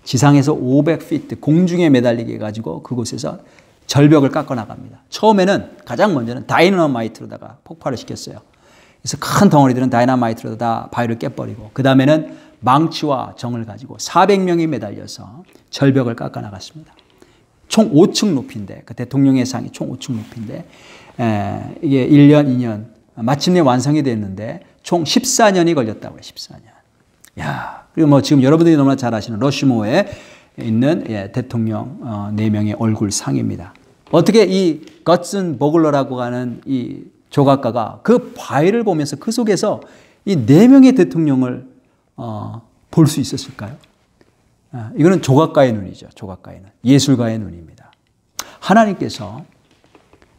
지상에서 500피트 공중에 매달리게 해가지고 그곳에서 절벽을 깎아 나갑니다. 처음에는 가장 먼저는 다이너마이트로다가 폭발을 시켰어요. 그래서 큰 덩어리들은 다이너마이트로 다 바위를 깨버리고 그 다음에는 망치와 정을 가지고 400명이 매달려서 절벽을 깎아 나갔습니다. 총 5층 높이인데 그 대통령의 상이 총 5층 높이인데 이게 1년, 2년 마침내 완성이 됐는데 총 14년이 걸렸다고요. 14년. 야, 그리고 뭐 지금 여러분들이 너무나 잘 아시는 러시모어에 있는 대통령 4명의 얼굴 상입니다. 어떻게 이 거츠 버글러라고 하는 이 조각가가 그 바위를 보면서 그 속에서 이 4명의 대통령을 볼 수 있었을까요? 이거는 조각가의 눈이죠. 조각가의 눈. 예술가의 눈입니다. 하나님께서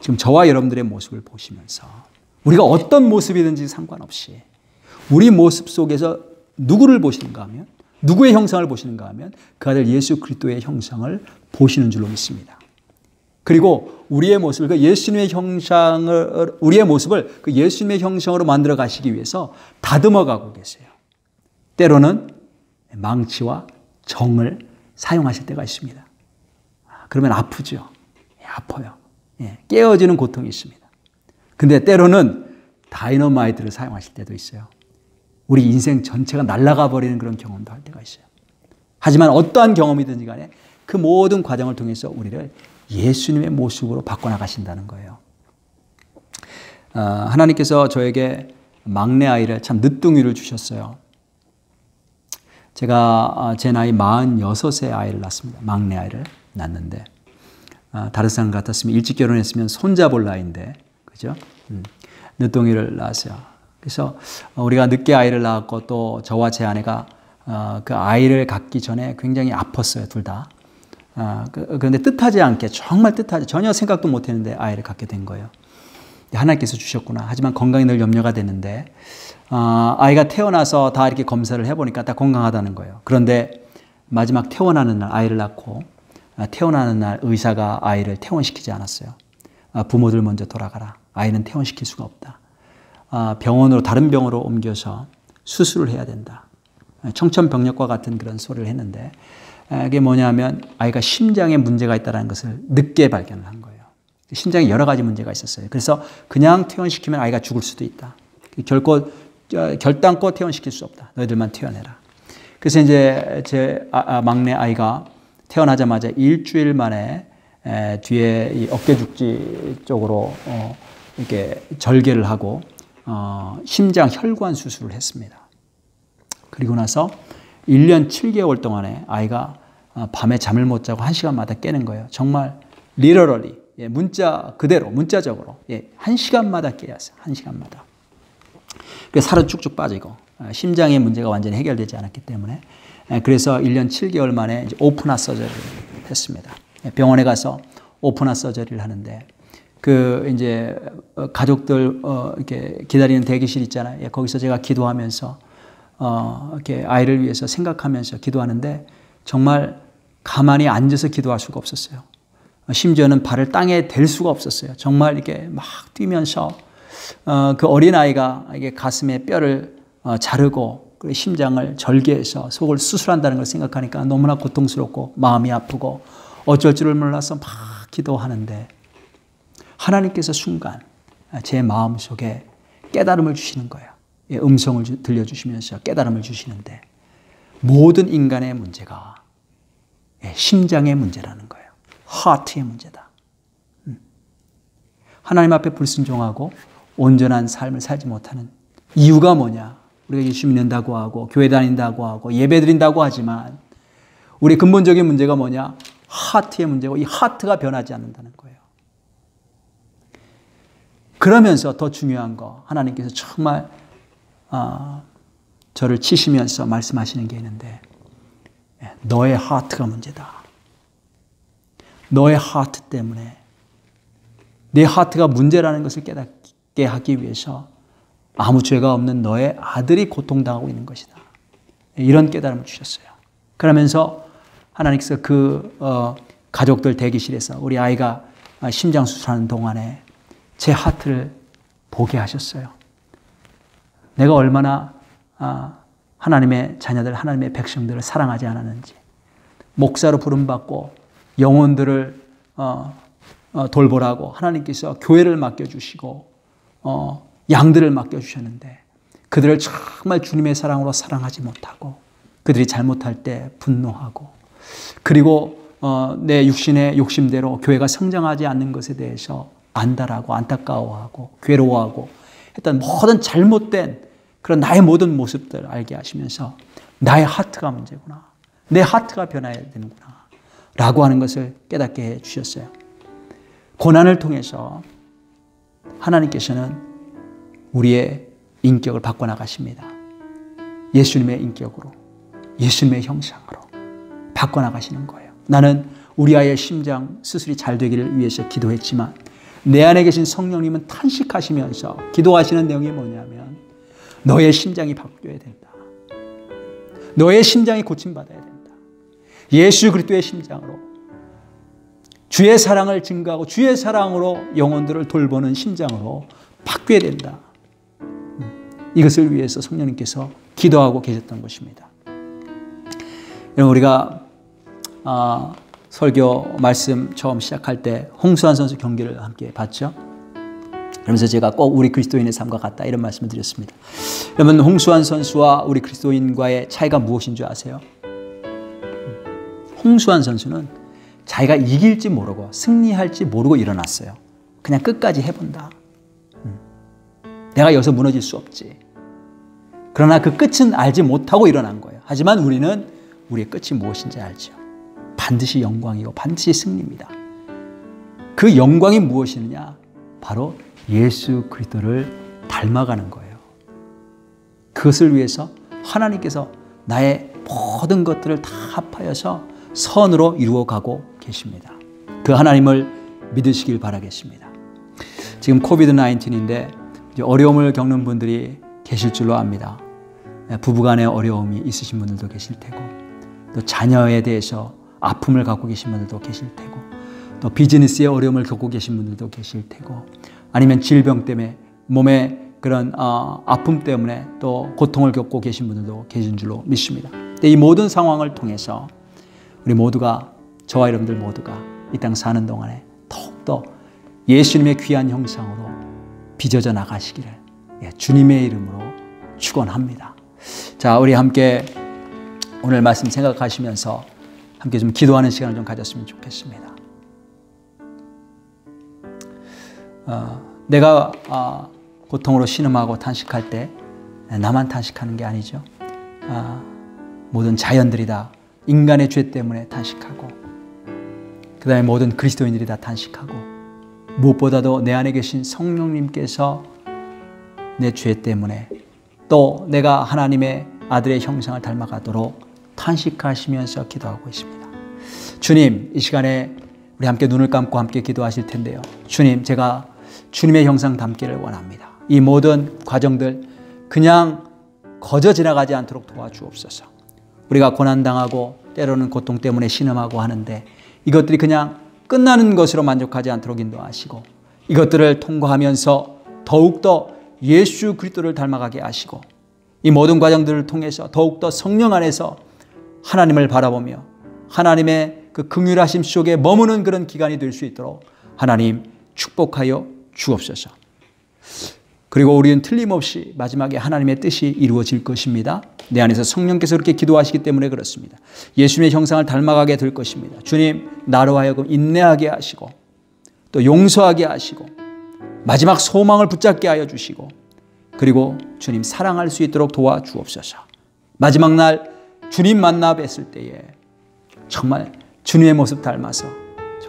지금 저와 여러분들의 모습을 보시면서 우리가 어떤 모습이든지 상관없이 우리 모습 속에서 누구를 보시는가 하면 누구의 형상을 보시는가 하면 그 아들 예수 그리스도의 형상을 보시는 줄로 믿습니다. 그리고 우리의 모습을 그 예수님의 형상을 우리의 모습을 그 예수님의 형상으로 만들어 가시기 위해서 다듬어 가고 계세요. 때로는 망치와 정을 사용하실 때가 있습니다. 그러면 아프죠. 아파요. 깨어지는 고통이 있습니다. 근데 때로는 다이너마이트를 사용하실 때도 있어요. 우리 인생 전체가 날아가 버리는 그런 경험도 할 때가 있어요. 하지만 어떠한 경험이든지 간에 그 모든 과정을 통해서 우리를 예수님의 모습으로 바꿔나가신다는 거예요. 하나님께서 저에게 막내 아이를 참 늦둥이를 주셨어요. 제가 제 나이 46세 아이를 낳았습니다. 막내 아이를 낳았는데 다른 사람 같았으면 일찍 결혼했으면 손자볼 나이인데 그죠? 늦둥이를 낳았어요. 그래서 우리가 늦게 아이를 낳았고 또 저와 제 아내가 그 아이를 갖기 전에 굉장히 아팠어요. 둘 다. 그런데 뜻하지 않게 정말 뜻하지 전혀 생각도 못했는데 아이를 갖게 된 거예요. 하나님께서 주셨구나. 하지만 건강이 늘 염려가 됐는데 아이가 태어나서 다 이렇게 검사를 해보니까 다 건강하다는 거예요. 그런데 마지막 퇴원하는 날 아이를 낳고 퇴원하는 날 의사가 아이를 퇴원시키지 않았어요. 부모들 먼저 돌아가라. 아이는 퇴원시킬 수가 없다. 병원으로 다른 병으로 옮겨서 수술을 해야 된다. 청천벽력과 같은 그런 소리를 했는데 이게 뭐냐면 아이가 심장에 문제가 있다는 것을 늦게 발견을 한 거예요. 심장에 여러 가지 문제가 있었어요. 그래서 그냥 퇴원시키면 아이가 죽을 수도 있다. 결코 결단코 퇴원시킬 수 없다. 너희들만 퇴원해라. 그래서 이제 제 막내 아이가 태어나자마자 일주일 만에 뒤에 이 어깨 죽지 쪽으로 이렇게 절개를 하고 심장 혈관 수술을 했습니다. 그리고 나서 1년 7개월 동안에 아이가 밤에 잠을 못 자고 1시간마다 깨는 거예요. 정말 literally 문자 그대로 문자적으로 1시간마다 깨었어요. 1시간마다. 그래서 살은 쭉쭉 빠지고 심장의 문제가 완전히 해결되지 않았기 때문에 그래서 1년 7개월 만에 이제 오픈하 서저리를 했습니다. 병원에 가서 오픈하 서저리를 하는데 그 이제 가족들 이렇게 기다리는 대기실 있잖아요. 거기서 제가 기도하면서 이렇게 아이를 위해서 생각하면서 기도하는데 정말 가만히 앉아서 기도할 수가 없었어요. 심지어는 발을 땅에 댈 수가 없었어요. 정말 이렇게 막 뛰면서 그 어린 아이가 이게 가슴에 뼈를 자르고 심장을 절개해서 속을 수술한다는 걸 생각하니까 너무나 고통스럽고 마음이 아프고 어쩔 줄을 몰라서 막 기도하는데 하나님께서 순간 제 마음속에 깨달음을 주시는 거예요. 음성을 들려주시면서 깨달음을 주시는데 모든 인간의 문제가 심장의 문제라는 거예요. 하트의 문제다. 하나님 앞에 불순종하고 온전한 삶을 살지 못하는 이유가 뭐냐? 우리가 예수 믿는다고 하고 교회 다닌다고 하고 예배 드린다고 하지만 우리 근본적인 문제가 뭐냐? 하트의 문제고 이 하트가 변하지 않는다는 거예요. 그러면서 더 중요한 거 하나님께서 정말 저를 치시면서 말씀하시는 게 있는데 너의 하트가 문제다. 너의 하트 때문에 내 하트가 문제라는 것을 깨닫게 하기 위해서 아무 죄가 없는 너의 아들이 고통당하고 있는 것이다. 이런 깨달음을 주셨어요. 그러면서 하나님께서 그 가족들 대기실에서 우리 아이가 심장 수술하는 동안에 제 하트를 보게 하셨어요. 내가 얼마나 하나님의 자녀들, 하나님의 백성들을 사랑하지 않았는지, 목사로 부름받고 영혼들을 돌보라고 하나님께서 교회를 맡겨주시고 양들을 맡겨주셨는데 그들을 정말 주님의 사랑으로 사랑하지 못하고 그들이 잘못할 때 분노하고 그리고 내 육신의 욕심대로 교회가 성장하지 않는 것에 대해서 안달하고 안타까워하고 괴로워하고 했던 모든 잘못된 그런 나의 모든 모습들 알게 하시면서 나의 하트가 문제구나. 내 하트가 변해야 되는구나. 라고 하는 것을 깨닫게 해 주셨어요. 고난을 통해서 하나님께서는 우리의 인격을 바꿔나가십니다. 예수님의 인격으로, 예수님의 형상으로 바꿔나가시는 거예요. 나는 우리 아이의 심장 수술이 잘 되기를 위해서 기도했지만 내 안에 계신 성령님은 탄식하시면서 기도하시는 내용이 뭐냐면 너의 심장이 바뀌어야 된다. 너의 심장이 고침받아야 된다. 예수 그리스도의 심장으로 주의 사랑을 증거하고 주의 사랑으로 영혼들을 돌보는 심장으로 바뀌어야 된다. 이것을 위해서 성령님께서 기도하고 계셨던 것입니다. 우리가 설교 말씀 처음 시작할 때 홍수환 선수 경기를 함께 봤죠. 그러면서 제가 꼭 우리 그리스도인의 삶과 같다 이런 말씀을 드렸습니다. 여러분, 홍수환 선수와 우리 그리스도인과의 차이가 무엇인 줄 아세요? 홍수환 선수는 자기가 이길지 모르고 승리할지 모르고 일어났어요. 그냥 끝까지 해본다. 내가 여기서 무너질 수 없지. 그러나 그 끝은 알지 못하고 일어난 거예요. 하지만 우리는 우리의 끝이 무엇인지 알죠. 반드시 영광이고 반드시 승리입니다. 그 영광이 무엇이느냐? 바로 예수 그리스도를 닮아가는 거예요. 그것을 위해서 하나님께서 나의 모든 것들을 다 합하여서 선으로 이루어가고 계십니다. 그 하나님을 믿으시길 바라겠습니다. 지금 코비드-19인데 어려움을 겪는 분들이 계실 줄로 압니다. 부부간의 어려움이 있으신 분들도 계실 테고, 또 자녀에 대해서 아픔을 갖고 계신 분들도 계실 테고, 또 비즈니스의 어려움을 겪고 계신 분들도 계실 테고, 아니면 질병 때문에 몸에 그런 아픔 때문에 또 고통을 겪고 계신 분들도 계신 줄로 믿습니다. 근데 이 모든 상황을 통해서 우리 모두가, 저와 여러분들 모두가 이 땅 사는 동안에 더욱더 예수님의 귀한 형상으로 빚어져 나가시기를 주님의 이름으로 축원합니다. 자, 우리 함께 오늘 말씀 생각하시면서 함께 좀 기도하는 시간을 좀 가졌으면 좋겠습니다. 내가 고통으로 신음하고 탄식할 때 나만 탄식하는 게 아니죠. 모든 자연들이 다 인간의 죄 때문에 탄식하고, 그 다음에 모든 그리스도인들이 다 탄식하고, 무엇보다도 내 안에 계신 성령님께서 내 죄 때문에 또 내가 하나님의 아들의 형상을 닮아가도록 탄식하시면서 기도하고 있습니다. 주님, 이 시간에 우리 함께 눈을 감고 함께 기도하실 텐데요. 주님, 제가 주님의 형상 닮기를 원합니다. 이 모든 과정들 그냥 거저 지나가지 않도록 도와주옵소서. 우리가 고난당하고 때로는 고통 때문에 신음하고 하는데 이것들이 그냥 끝나는 것으로 만족하지 않도록 인도하시고, 이것들을 통과하면서 더욱더 예수 그리스도를 닮아가게 하시고, 이 모든 과정들을 통해서 더욱더 성령 안에서 하나님을 바라보며 하나님의 그 긍휼하심 속에 머무는 그런 기간이 될 수 있도록 하나님 축복하여 주옵소서. 그리고 우리는 틀림없이 마지막에 하나님의 뜻이 이루어질 것입니다. 내 안에서 성령께서 그렇게 기도하시기 때문에 그렇습니다. 예수님의 형상을 닮아가게 될 것입니다. 주님, 나로 하여금 인내하게 하시고 또 용서하게 하시고 마지막 소망을 붙잡게 하여 주시고, 그리고 주님 사랑할 수 있도록 도와주옵소서. 마지막 날 주님 만나 뵀을 때에 정말 주님의 모습 닮아서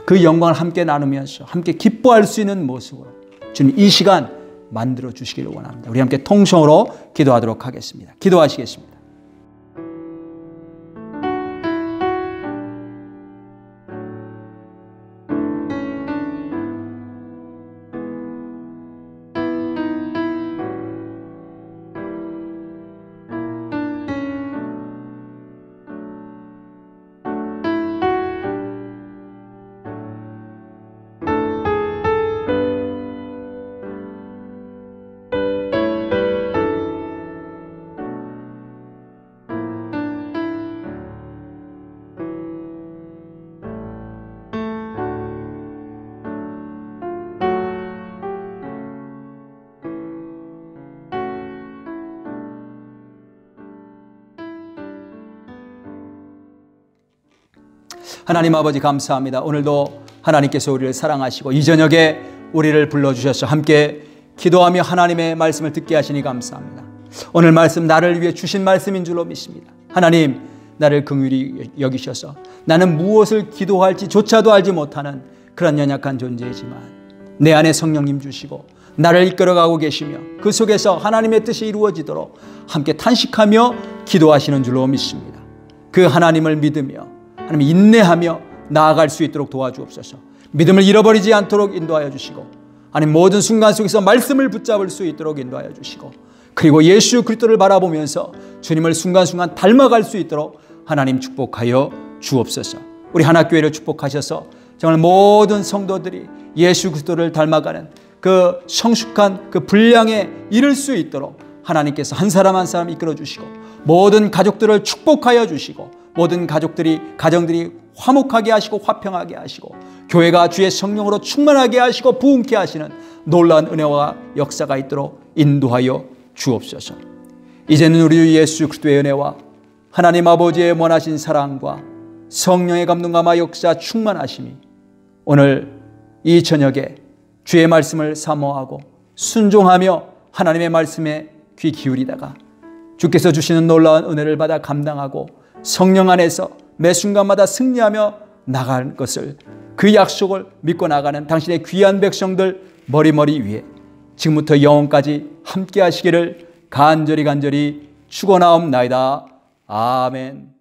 그 영광을 함께 나누면서 함께 기뻐할 수 있는 모습으로 주님 이 시간 만들어 주시기를 원합니다. 우리 함께 통성으로 기도하도록 하겠습니다. 기도하시겠습니다. 하나님 아버지 감사합니다. 오늘도 하나님께서 우리를 사랑하시고 이 저녁에 우리를 불러주셔서 함께 기도하며 하나님의 말씀을 듣게 하시니 감사합니다. 오늘 말씀 나를 위해 주신 말씀인 줄로 믿습니다. 하나님, 나를 긍휼히 여기셔서 나는 무엇을 기도할지 조차도 알지 못하는 그런 연약한 존재이지만 내 안에 성령님 주시고 나를 이끌어가고 계시며 그 속에서 하나님의 뜻이 이루어지도록 함께 탄식하며 기도하시는 줄로 믿습니다. 그 하나님을 믿으며 하나님 인내하며 나아갈 수 있도록 도와주옵소서. 믿음을 잃어버리지 않도록 인도하여 주시고, 하나님 모든 순간 속에서 말씀을 붙잡을 수 있도록 인도하여 주시고, 그리고 예수 그리스도를 바라보면서 주님을 순간순간 닮아갈 수 있도록 하나님 축복하여 주옵소서. 우리 하나교회를 축복하셔서 정말 모든 성도들이 예수 그리스도를 닮아가는 그 성숙한 그 분량에 이를 수 있도록 하나님께서 한 사람 이끌어 주시고, 모든 가족들을 축복하여 주시고, 모든 가정들이 화목하게 하시고 화평하게 하시고 교회가 주의 성령으로 충만하게 하시고 부흥케 하시는 놀라운 은혜와 역사가 있도록 인도하여 주옵소서. 이제는 우리 예수 그리스도의 은혜와 하나님 아버지의 원하신 사랑과 성령의 감동과 역사 충만하심이 오늘 이 저녁에 주의 말씀을 사모하고 순종하며 하나님의 말씀에 귀 기울이다가 주께서 주시는 놀라운 은혜를 받아 감당하고 성령 안에서 매 순간마다 승리하며 나갈 것을, 그 약속을 믿고 나가는 당신의 귀한 백성들 머리머리 위에 지금부터 영원까지 함께 하시기를 간절히 축원하옵나이다. 아멘.